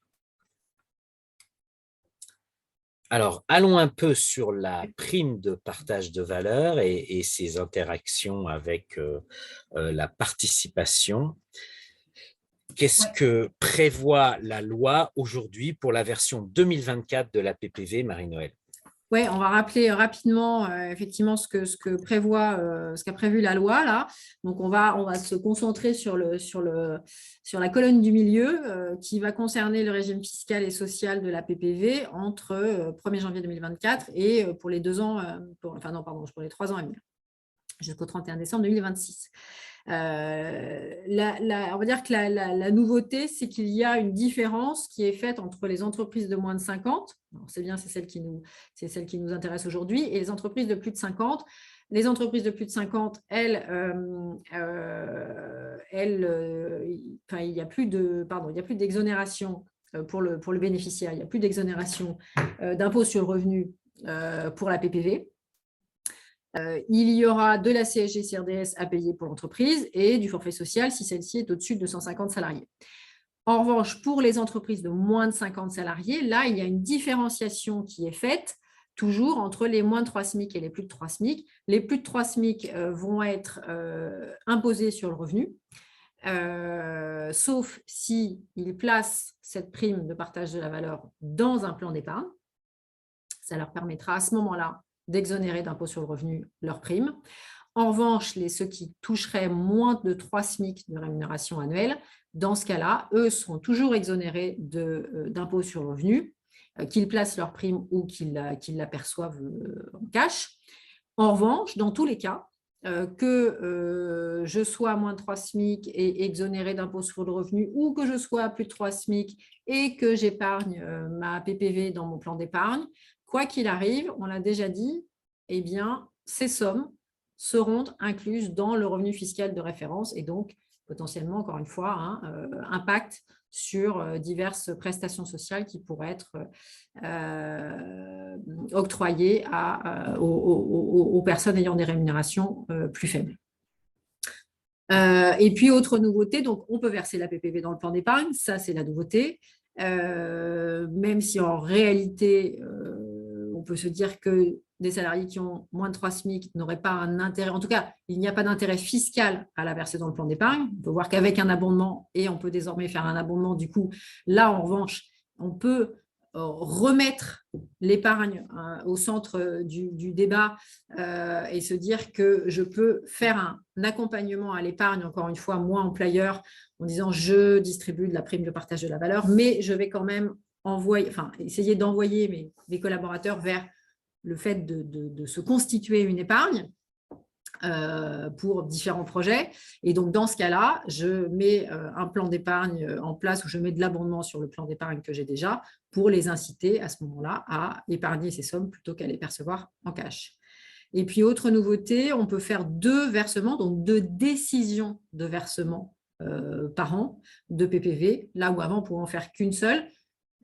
Alors, allons un peu sur la prime de partage de valeur et ses interactions avec la participation. Qu'est-ce que prévoit la loi aujourd'hui pour la version 2024 de la PPV, Marie-Noëlle?
Oui, on va rappeler rapidement effectivement ce qu'a prévu la loi là. Donc on va se concentrer sur la colonne du milieu qui va concerner le régime fiscal et social de la PPV entre 1er janvier 2024 et pour les 2 ans, pour les 3 ans à venir, jusqu'au 31 décembre 2026. On va dire que la nouveauté, c'est qu'il y a une différence qui est faite entre les entreprises de moins de 50, c'est bien, c'est celle qui nous intéresse aujourd'hui, et les entreprises de plus de 50. Les entreprises de plus de 50, il n'y a plus d'exonération pour le bénéficiaire, il n'y a plus d'exonération d'impôt sur le revenu pour la PPV. Il y aura de la CSG-CRDS à payer pour l'entreprise et du forfait social si celle-ci est au-dessus de 250 salariés. En revanche, pour les entreprises de moins de 50 salariés, là, il y a une différenciation qui est faite toujours entre les moins de 3 SMIC et les plus de 3 SMIC. Les plus de 3 SMIC vont être imposés sur le revenu, sauf s'ils placent cette prime de partage de la valeur dans un plan d'épargne. Ça leur permettra à ce moment-là d'exonérer d'impôt sur le revenu leurs primes. En revanche, ceux qui toucheraient moins de 3 SMIC de rémunération annuelle, dans ce cas-là, eux seront toujours exonérés d'impôt sur le revenu, qu'ils placent leur prime ou qu'ils la perçoivent en cash. En revanche, dans tous les cas, que je sois à moins de 3 SMIC et exonéré d'impôt sur le revenu, ou que je sois à plus de 3 SMIC et que j'épargne ma PPV dans mon plan d'épargne, quoi qu'il arrive, on l'a déjà dit, eh bien, ces sommes seront incluses dans le revenu fiscal de référence et donc potentiellement, encore une fois, impact sur diverses prestations sociales qui pourraient être octroyées aux personnes ayant des rémunérations plus faibles. Et puis, autre nouveauté, donc on peut verser la PPV dans le plan d'épargne, ça c'est la nouveauté, même si en réalité, on peut se dire que des salariés qui ont moins de 3 SMIC n'auraient pas un intérêt, en tout cas, il n'y a pas d'intérêt fiscal à la verser dans le plan d'épargne. On peut voir qu'avec un abondement, et on peut désormais faire un abondement, du coup, là, en revanche, on peut remettre l'épargne au centre du débat et se dire que je peux faire un accompagnement à l'épargne, encore une fois, moi, employeur, en disant je distribue de la prime de partage de la valeur, mais je vais quand même essayer d'envoyer mes collaborateurs vers le fait de se constituer une épargne. pour différents projets. Et donc, dans ce cas-là, je mets un plan d'épargne en place où je mets de l'abondement sur le plan d'épargne que j'ai déjà pour les inciter à ce moment-là à épargner ces sommes plutôt qu'à les percevoir en cash. Et puis, autre nouveauté, on peut faire 2 versements, donc 2 décisions de versement par an de PPV, là où avant, on pouvait en faire qu'une seule.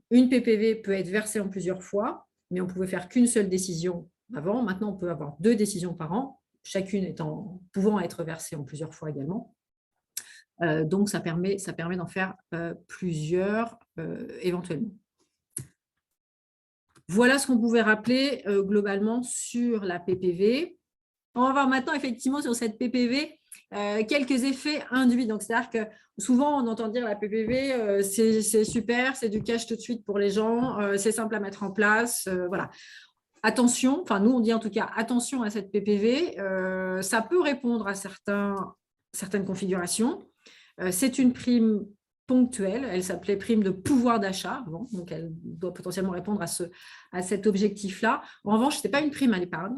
Une PPV peut être versée en plusieurs fois, mais on pouvait faire qu'une seule décision avant. Maintenant, on peut avoir 2 décisions par an, chacune pouvant être versée en plusieurs fois également. Donc, ça permet d'en faire plusieurs éventuellement. Voilà ce qu'on pouvait rappeler globalement sur la PPV. On va voir maintenant effectivement sur cette PPV quelques effets induits. Donc, c'est-à-dire que souvent, on entend dire la PPV, c'est super, c'est du cash tout de suite pour les gens, c'est simple à mettre en place. Voilà. Attention, enfin nous on dit en tout cas attention à cette PPV, ça peut répondre à certaines configurations. C'est une prime ponctuelle, elle s'appelait prime de pouvoir d'achat, donc elle doit potentiellement répondre à cet objectif-là. En revanche, ce n'est pas une prime à l'épargne.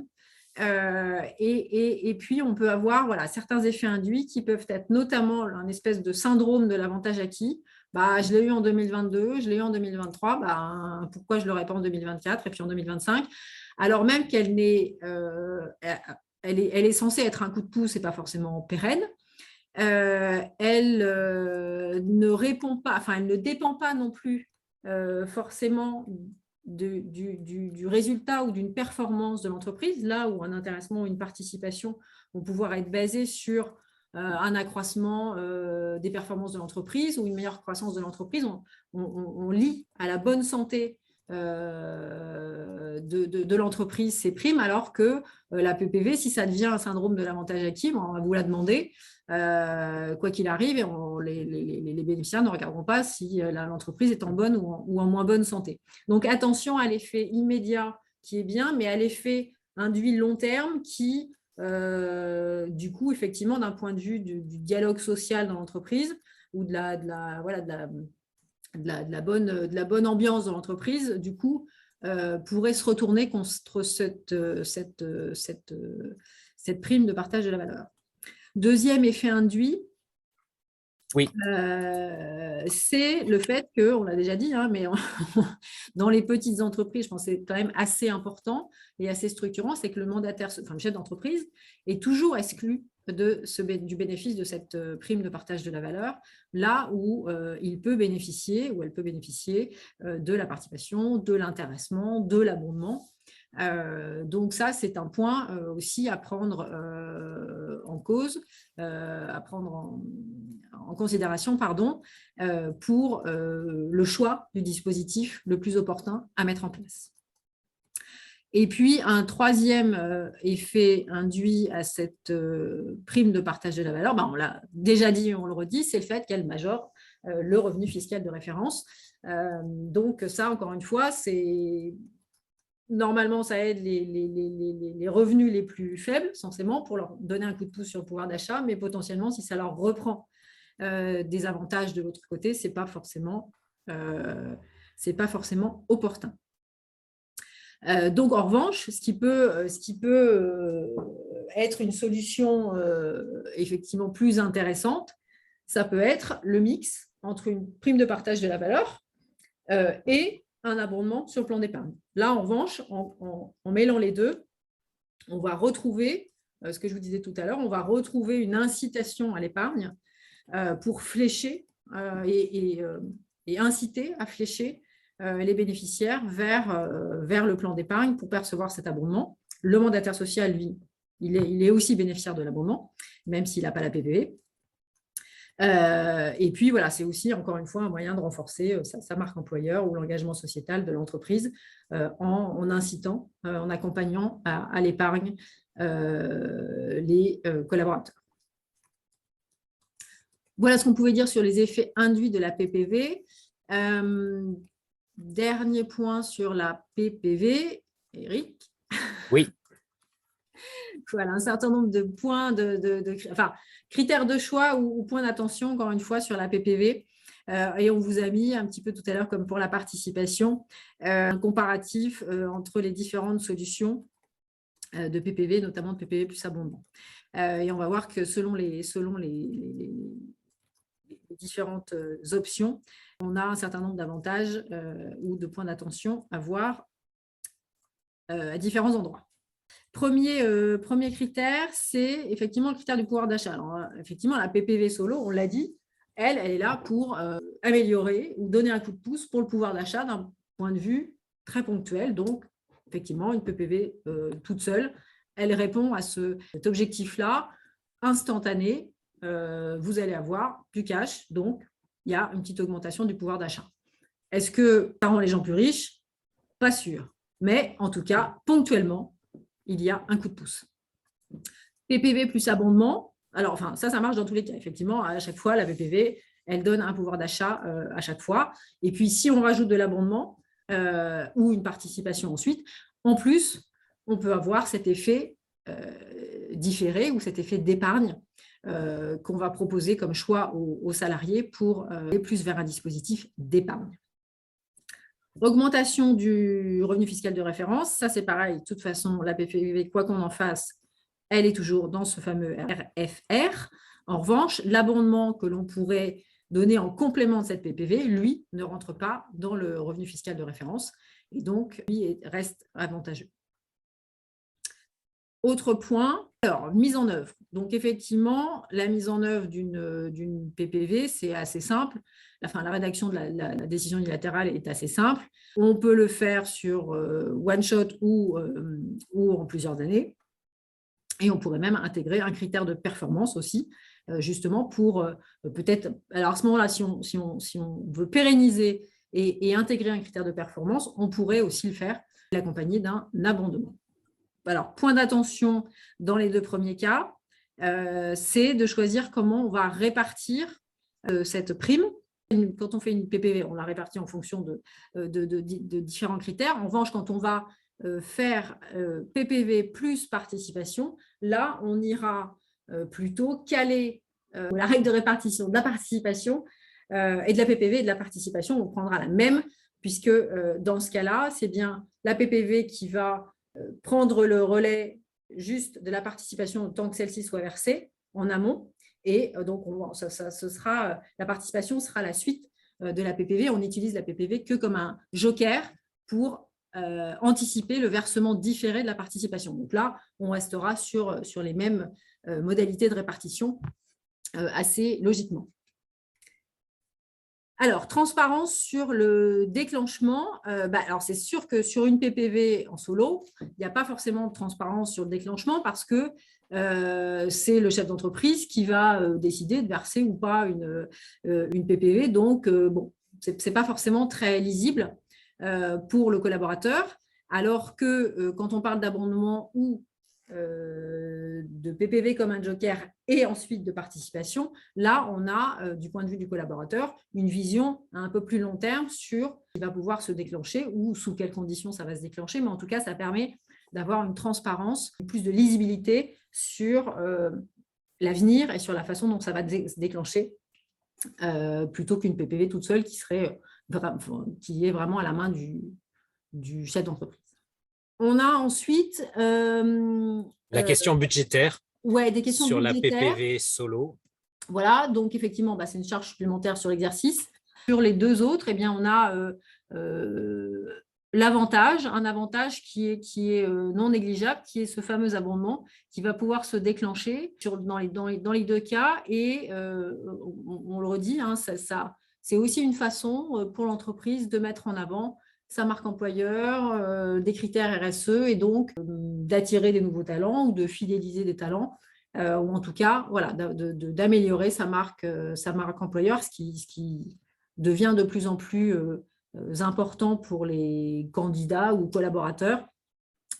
Et puis, on peut avoir certains effets induits qui peuvent être notamment un espèce de syndrome de l'avantage acquis. Je l'ai eu en 2022, je l'ai eu en 2023, pourquoi je ne l'aurais pas en 2024 et puis en 2025 ? Alors même qu'elle elle est censée être un coup de pouce et pas forcément pérenne. Elle ne répond pas, enfin, elle ne dépend pas non plus forcément du résultat ou d'une performance de l'entreprise, là où un intéressement ou une participation vont pouvoir être basés sur un accroissement des performances de l'entreprise ou une meilleure croissance de l'entreprise. On lie à la bonne santé de l'entreprise ces primes, alors que la PPV, si ça devient un syndrome de l'avantage acquis, on va vous la demander. Quoi qu'il arrive, les bénéficiaires ne regarderont pas si l'entreprise est en bonne ou en moins bonne santé. Donc, attention à l'effet immédiat qui est bien, mais à l'effet induit long terme qui, du coup, effectivement, d'un point de vue du dialogue social dans l'entreprise ou de la bonne ambiance dans l'entreprise, du coup, pourrait se retourner contre cette prime de partage de la valeur. Deuxième effet induit,
oui.
C'est le fait que, on l'a déjà dit, mais dans les petites entreprises, je pense que c'est quand même assez important et assez structurant, c'est que le mandataire, enfin le chef d'entreprise, est toujours exclu du bénéfice de cette prime de partage de la valeur, là où il peut bénéficier ou elle peut bénéficier de la participation, de l'intéressement, de l'abondement. Donc ça, c'est un point aussi à prendre en cause, à prendre en considération, pour le choix du dispositif le plus opportun à mettre en place. Et puis, un troisième effet induit à cette prime de partage de la valeur, on l'a déjà dit, on le redit, c'est le fait qu'elle majore le revenu fiscal de référence. Donc ça, encore une fois, c'est... Normalement, ça aide les revenus les plus faibles, censément, pour leur donner un coup de pouce sur le pouvoir d'achat, mais potentiellement, si ça leur reprend des avantages de l'autre côté, ce n'est pas forcément opportun. Donc, en revanche, ce qui peut être une solution effectivement plus intéressante, ça peut être le mix entre une prime de partage de la valeur et un abondement sur le plan d'épargne. Là, en revanche, en mêlant les deux, on va retrouver, ce que je vous disais tout à l'heure, on va retrouver une incitation à l'épargne pour flécher et inciter à flécher les bénéficiaires vers le plan d'épargne pour percevoir cet abondement. Le mandataire social, lui, il est aussi bénéficiaire de l'abondement, même s'il n'a pas la PPV. Et puis, voilà, c'est aussi, encore une fois, un moyen de renforcer sa marque employeur ou l'engagement sociétal de l'entreprise en incitant, en accompagnant à l'épargne les collaborateurs. Voilà ce qu'on pouvait dire sur les effets induits de la PPV. Dernier point sur la PPV, Eric.
Oui.
Voilà, un certain nombre de points, critères de choix ou points d'attention, encore une fois, sur la PPV. Et on vous a mis un petit peu tout à l'heure, comme pour la participation, un comparatif entre les différentes solutions de PPV, notamment de PPV plus abondement. Et on va voir que selon les différentes options, on a un certain nombre d'avantages ou de points d'attention à voir à différents endroits. Premier critère, c'est effectivement le critère du pouvoir d'achat. Alors, effectivement, la PPV solo, on l'a dit, elle est là pour améliorer ou donner un coup de pouce pour le pouvoir d'achat d'un point de vue très ponctuel. Donc, effectivement, une PPV toute seule, elle répond à cet objectif-là, instantané. Vous allez avoir du cash, donc il y a une petite augmentation du pouvoir d'achat. Est-ce que ça rend les gens plus riches? Pas sûr. Mais en tout cas, ponctuellement, il y a un coup de pouce. PPV plus abondement. Alors, enfin, ça marche dans tous les cas. Effectivement, à chaque fois, la PPV, elle donne un pouvoir d'achat à chaque fois. Et puis, si on rajoute de l'abondement ou une participation ensuite, en plus, on peut avoir cet effet différé ou cet effet d'épargne qu'on va proposer comme choix aux salariés pour aller plus vers un dispositif d'épargne. Augmentation du revenu fiscal de référence, ça c'est pareil, de toute façon, la PPV, quoi qu'on en fasse, elle est toujours dans ce fameux RFR. En revanche, l'abondement que l'on pourrait donner en complément de cette PPV, lui, ne rentre pas dans le revenu fiscal de référence et donc, lui, reste avantageux. Autre point, alors, mise en œuvre. Donc, effectivement, la mise en œuvre d'une PPV, c'est assez simple. La rédaction de la décision unilatérale est assez simple. On peut le faire sur one shot ou en plusieurs années. Et on pourrait même intégrer un critère de performance aussi, justement pour peut-être… Alors, à ce moment-là, si on veut pérenniser et intégrer un critère de performance, on pourrait aussi le faire, l'accompagner d'un abondement. Alors, point d'attention dans les deux premiers cas, c'est de choisir comment on va répartir cette prime. Quand on fait une PPV, on la répartit en fonction de différents critères. En revanche, quand on va faire PPV plus participation, là, on ira plutôt caler la règle de répartition de la participation et de la PPV et de la participation. On prendra la même, puisque dans ce cas-là, c'est bien la PPV qui va prendre le relais juste de la participation tant que celle-ci soit versée en amont. Et donc, la participation sera la suite de la PPV. On n'utilise la PPV que comme un joker pour anticiper le versement différé de la participation. Donc là, on restera sur les mêmes modalités de répartition assez logiquement. Alors, transparence sur le déclenchement. Alors, c'est sûr que sur une PPV en solo, il n'y a pas forcément de transparence sur le déclenchement parce que c'est le chef d'entreprise qui va décider de verser ou pas une PPV. Donc, bon, ce n'est pas forcément très lisible pour le collaborateur, alors que quand on parle d'abondement ou de PPV comme un joker et ensuite de participation, là, on a, du point de vue du collaborateur, une vision à un peu plus long terme sur ce qui va pouvoir se déclencher ou sous quelles conditions ça va se déclencher. Mais en tout cas, ça permet d'avoir une transparence, plus de lisibilité sur l'avenir et sur la façon dont ça va se déclencher plutôt qu'une PPV toute seule qui est vraiment à la main du chef d'entreprise. On a ensuite…
la question budgétaire
des questions
sur
budgétaires.
La PPV solo.
Voilà, donc effectivement, c'est une charge supplémentaire sur l'exercice. Sur les deux autres, eh bien, on a un avantage qui est non négligeable, qui est ce fameux abondement qui va pouvoir se déclencher dans les deux cas. Et on le redit, hein, c'est aussi une façon pour l'entreprise de mettre en avant sa marque employeur, des critères RSE et donc d'attirer des nouveaux talents ou de fidéliser des talents, ou en tout cas voilà, d'améliorer sa marque employeur, ce qui devient de plus en plus important pour les candidats ou collaborateurs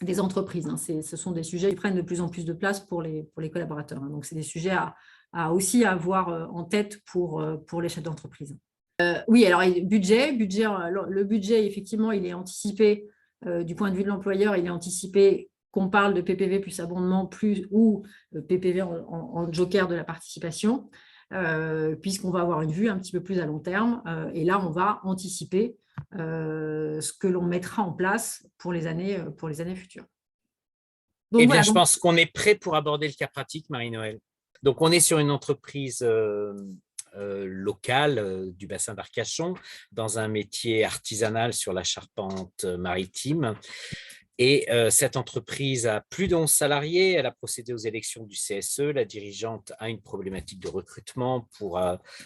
des entreprises. Hein. Ce sont des sujets qui prennent de plus en plus de place pour les collaborateurs. Hein. Donc, c'est des sujets à aussi avoir en tête pour les chefs d'entreprise. Oui, alors le budget, effectivement, il est anticipé du point de vue de l'employeur, il est anticipé qu'on parle de PPV plus abondement plus ou PPV en joker de la participation, puisqu'on va avoir une vue un petit peu plus à long terme. Et là, on va anticiper ce que l'on mettra en place pour les années futures. Donc
Eh bien,
voilà,
je
donc,
pense qu'on est prêt pour aborder le cas pratique, Marie-Noël. Donc, on est sur une entreprise locale du bassin d'Arcachon, dans un métier artisanal sur la charpente maritime. Et cette entreprise a plus de 11 salariés. Elle a procédé aux élections du CSE. La dirigeante a une problématique de recrutement pour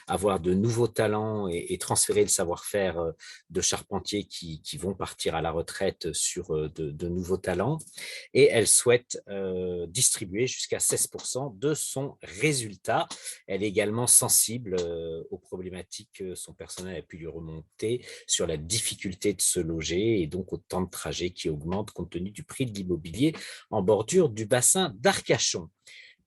avoir de nouveaux talents et transférer le savoir-faire de charpentiers qui vont partir à la retraite sur de nouveaux talents. Et elle souhaite distribuer jusqu'à 16% de son résultat. Elle est également sensible aux problématiques que son personnel a pu lui remonter sur la difficulté de se loger et donc au temps de trajet qui augmente compte tenu du prix de l'immobilier en bordure du bassin d'Arcachon.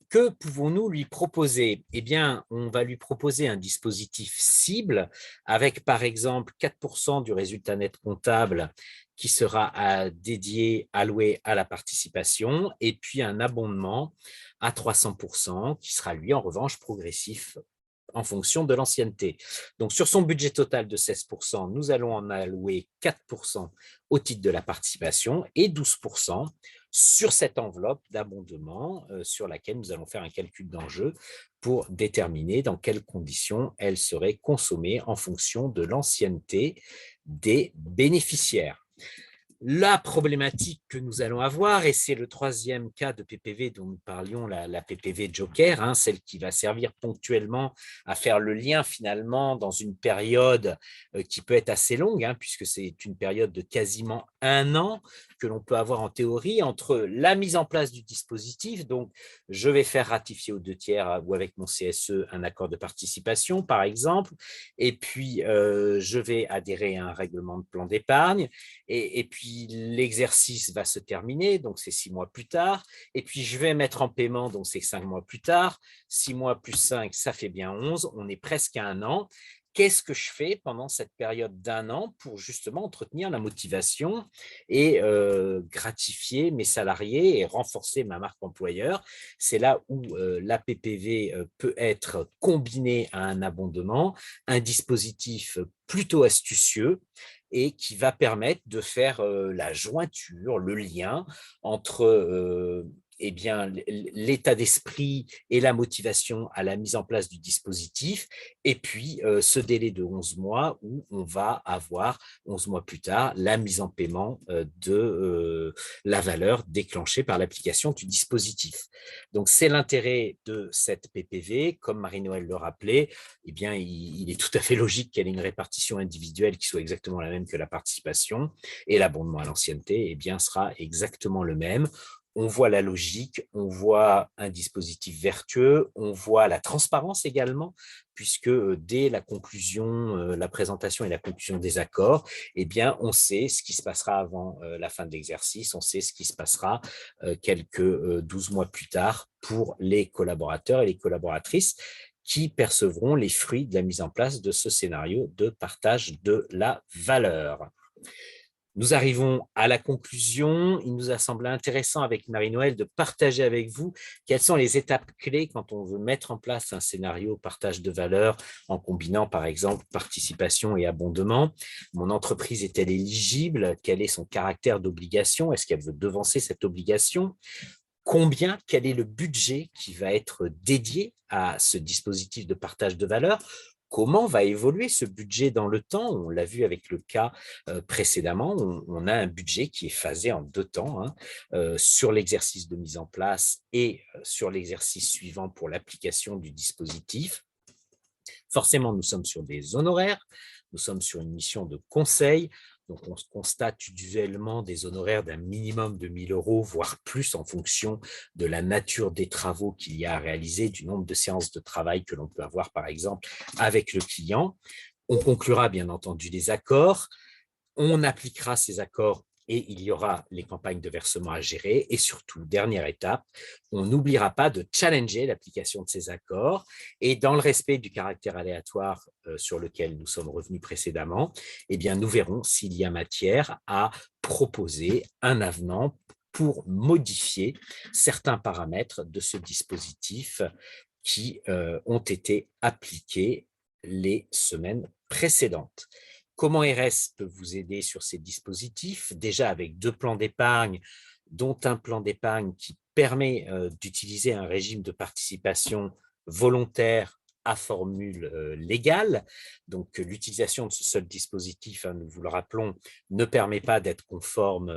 Que pouvons-nous lui proposer? Eh bien, on va lui proposer un dispositif cible avec, par exemple, 4% du résultat net comptable qui sera dédié, alloué à la participation, et puis un abondement à 300% qui sera, lui, en revanche, progressif en fonction de l'ancienneté. Donc, sur son budget total de 16%, nous allons en allouer 4% au titre de la participation et 12% sur cette enveloppe d'abondement sur laquelle nous allons faire un calcul d'enjeu pour déterminer dans quelles conditions elle serait consommée en fonction de l'ancienneté des bénéficiaires. La problématique que nous allons avoir, et c'est le troisième cas de PPV dont nous parlions, la PPV Joker, hein, celle qui va servir ponctuellement à faire le lien finalement dans une période qui peut être assez longue, hein, puisque c'est une période de quasiment un an que l'on peut avoir en théorie entre la mise en place du dispositif, donc je vais faire ratifier aux 2/3 ou avec mon CSE un accord de participation par exemple, et puis je vais adhérer à un règlement de plan d'épargne, et puis l'exercice va se terminer, donc c'est 6 mois plus tard, et puis je vais mettre en paiement, donc c'est 5 mois plus tard, 6 mois plus 5, ça fait bien 11, on est presque à un an. Qu'est-ce que je fais pendant cette période d'un an pour justement entretenir la motivation et gratifier mes salariés et renforcer ma marque employeur? C'est là où la PPV peut être combinée à un abondement, un dispositif plutôt astucieux et qui va permettre de faire la jointure, le lien entre eh bien, l'état d'esprit et la motivation à la mise en place du dispositif, et puis ce délai de 11 mois où on va avoir 11 mois plus tard la mise en paiement de la valeur déclenchée par l'application du dispositif. Donc c'est l'intérêt de cette PPV, comme Marie-Noël le rappelait, eh bien, il est tout à fait logique qu'elle ait une répartition individuelle qui soit exactement la même que la participation, et l'abondement à l'ancienneté eh bien, sera exactement le même. On voit la logique, on voit un dispositif vertueux, on voit la transparence également, puisque dès la conclusion, la présentation et la conclusion des accords, eh bien, on sait ce qui se passera avant la fin de l'exercice, on sait ce qui se passera quelques 12 mois plus tard pour les collaborateurs et les collaboratrices qui percevront les fruits de la mise en place de ce scénario de partage de la valeur. Nous arrivons à la conclusion. Il nous a semblé intéressant avec Marie-Noël de partager avec vous quelles sont les étapes clés quand on veut mettre en place un scénario partage de valeur en combinant par exemple participation et abondement. Mon entreprise est-elle éligible? Quel est son caractère d'obligation? Est-ce qu'elle veut devancer cette obligation? Combien, quel est le budget qui va être dédié à ce dispositif de partage de valeur? Comment va évoluer ce budget dans le temps? On l'a vu avec le cas précédemment, on a un budget qui est phasé en 2 temps, hein, sur l'exercice de mise en place et sur l'exercice suivant pour l'application du dispositif. Forcément, nous sommes sur des honoraires, nous sommes sur une mission de conseil, donc on constate usuellement des honoraires d'un minimum de 1 000 euros, voire plus en fonction de la nature des travaux qu'il y a à réaliser, du nombre de séances de travail que l'on peut avoir par exemple avec le client. On conclura bien entendu des accords, on appliquera ces accords et il y aura les campagnes de versement à gérer. Et surtout, dernière étape, on n'oubliera pas de challenger l'application de ces accords. Et dans le respect du caractère aléatoire sur lequel nous sommes revenus précédemment, eh bien, nous verrons s'il y a matière à proposer un avenant pour modifier certains paramètres de ce dispositif qui ont été appliqués les semaines précédentes. Comment RS peut vous aider sur ces dispositifs? Déjà avec 2 plans d'épargne dont un plan d'épargne qui permet d'utiliser un régime de participation volontaire à formule légale. Donc, l'utilisation de ce seul dispositif, nous vous le rappelons, ne permet pas d'être conforme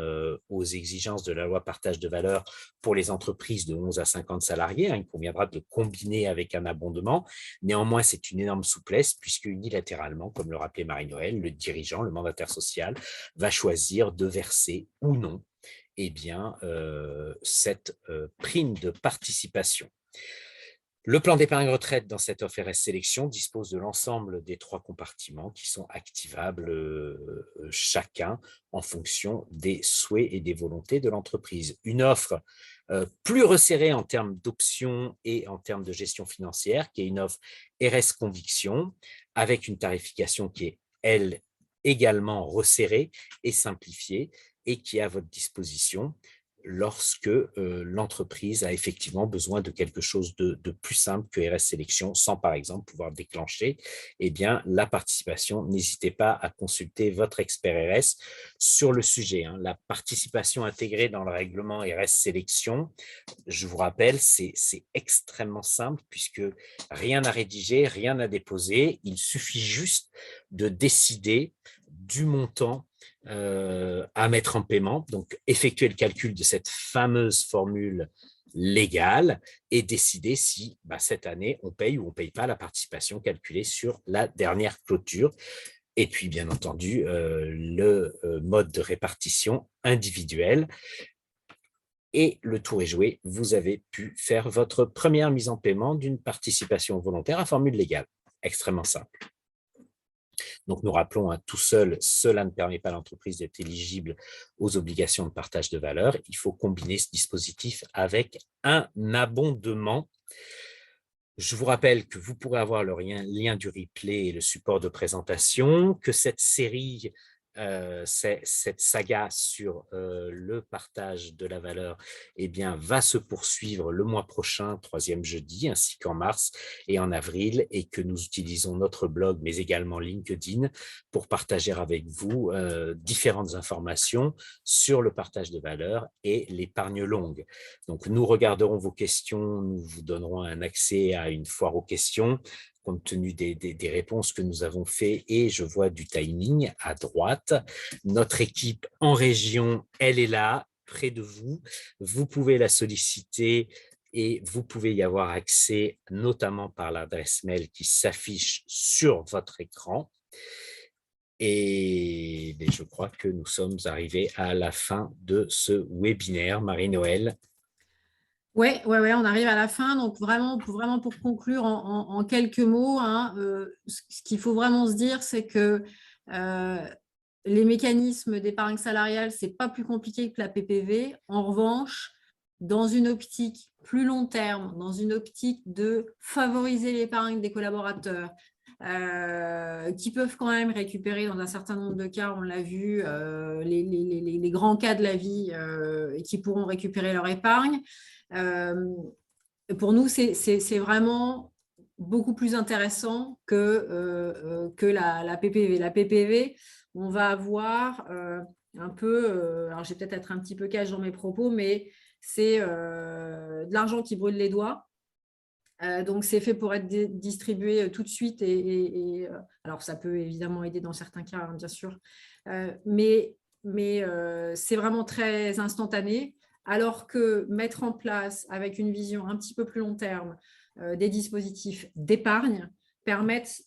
aux exigences de la loi partage de valeur pour les entreprises de 11 à 50 salariés. Il conviendra de le combiner avec un abondement. Néanmoins, c'est une énorme souplesse puisque unilatéralement, comme le rappelait Marie-Noëlle, le dirigeant, le mandataire social, va choisir de verser ou non cette prime de participation. Le plan d'épargne retraite dans cette offre RS Sélection dispose de l'ensemble des 3 compartiments qui sont activables chacun en fonction des souhaits et des volontés de l'entreprise. Une offre plus resserrée en termes d'options et en termes de gestion financière, qui est une offre RS Conviction, avec une tarification qui est, elle, également resserrée et simplifiée, et qui est à votre disposition lorsque l'entreprise a effectivement besoin de quelque chose de plus simple que RS Sélection, sans par exemple pouvoir déclencher la participation. N'hésitez pas à consulter votre expert RS sur le sujet. La participation intégrée dans le règlement RS Sélection, je vous rappelle, c'est extrêmement simple puisque rien à rédiger, rien à déposer. Il suffit juste de décider du montant à mettre en paiement, donc effectuer le calcul de cette fameuse formule légale et décider si cette année on paye ou on ne paye pas la participation calculée sur la dernière clôture. Et puis bien entendu le mode de répartition individuel. Et le tour est joué, vous avez pu faire votre première mise en paiement d'une participation volontaire à formule légale. Extrêmement simple. Donc, nous rappelons, tout seul, cela ne permet pas à l'entreprise d'être éligible aux obligations de partage de valeur. Il faut combiner ce dispositif avec un abondement. Je vous rappelle que vous pourrez avoir le lien du replay et le support de présentation, que cette série, cette saga sur le partage de la valeur va se poursuivre le mois prochain, 3e jeudi, ainsi qu'en mars et en avril, et que nous utilisons notre blog, mais également LinkedIn, pour partager avec vous différentes informations sur le partage de valeur et l'épargne longue. Donc, nous regarderons vos questions, nous vous donnerons un accès à une foire aux questions, compte tenu des réponses que nous avons faites, et je vois du timing à droite. Notre équipe en région, elle est là, près de vous. Vous pouvez la solliciter et vous pouvez y avoir accès, notamment par l'adresse mail qui s'affiche sur votre écran. Et je crois que nous sommes arrivés à la fin de ce webinaire. Marie-Noëlle.
Oui, on arrive à la fin. Donc, vraiment pour conclure en quelques mots, ce qu'il faut vraiment se dire, c'est que les mécanismes d'épargne salariale, ce n'est pas plus compliqué que la PPV. En revanche, dans une optique plus long terme, dans une optique de favoriser l'épargne des collaborateurs, qui peuvent quand même récupérer dans un certain nombre de cas, on l'a vu, les grands cas de la vie, et qui pourront récupérer leur épargne. Pour nous, c'est vraiment beaucoup plus intéressant que la PPV. La PPV, on va avoir un peu, alors je vais peut-être être un petit peu cash dans mes propos, mais c'est de l'argent qui brûle les doigts. Donc, c'est fait pour être distribué tout de suite. Alors, ça peut évidemment aider dans certains cas, bien sûr. Mais c'est vraiment très instantané. Alors que mettre en place, avec une vision un petit peu plus long terme, des dispositifs d'épargne permettent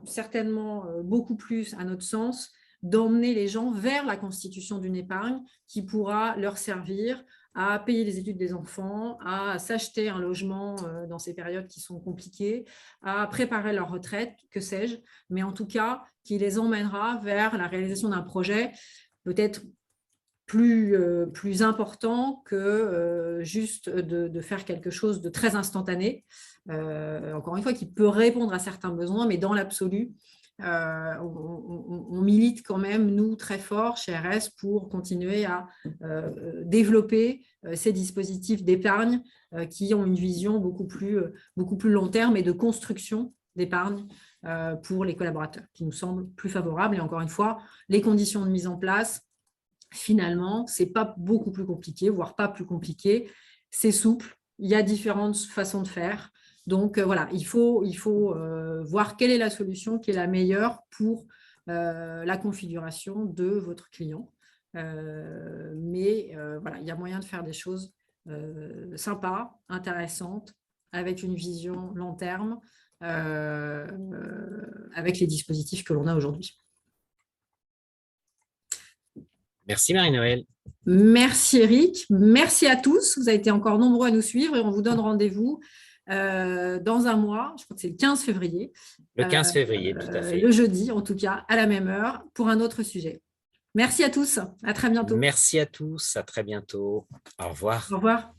certainement beaucoup plus, à notre sens, d'emmener les gens vers la constitution d'une épargne qui pourra leur servir à payer les études des enfants, à s'acheter un logement dans ces périodes qui sont compliquées, à préparer leur retraite, que sais-je, mais en tout cas, qui les emmènera vers la réalisation d'un projet peut-être plus important que juste de faire quelque chose de très instantané, encore une fois, qui peut répondre à certains besoins, mais dans l'absolu, on milite quand même, nous, très fort chez RS pour continuer à développer ces dispositifs d'épargne qui ont une vision beaucoup plus long terme et de construction d'épargne pour les collaborateurs, qui nous semble plus favorable. Et encore une fois, les conditions de mise en place finalement, ce n'est pas beaucoup plus compliqué, voire pas plus compliqué. C'est souple, il y a différentes façons de faire. Donc, voilà, il faut voir quelle est la solution qui est la meilleure pour la configuration de votre client. Mais voilà, il y a moyen de faire des choses sympas, intéressantes, avec une vision long terme, avec les dispositifs que l'on a aujourd'hui.
Merci Marie-Noëlle.
Merci Eric, merci à tous. Vous avez été encore nombreux à nous suivre et on vous donne rendez-vous dans un mois, je crois que c'est le 15 février.
Le 15 février, tout à fait.
Le jeudi, en tout cas, à la même heure, pour un autre sujet. Merci à tous, à très bientôt.
Merci à tous, à très bientôt. Au revoir.
Au revoir.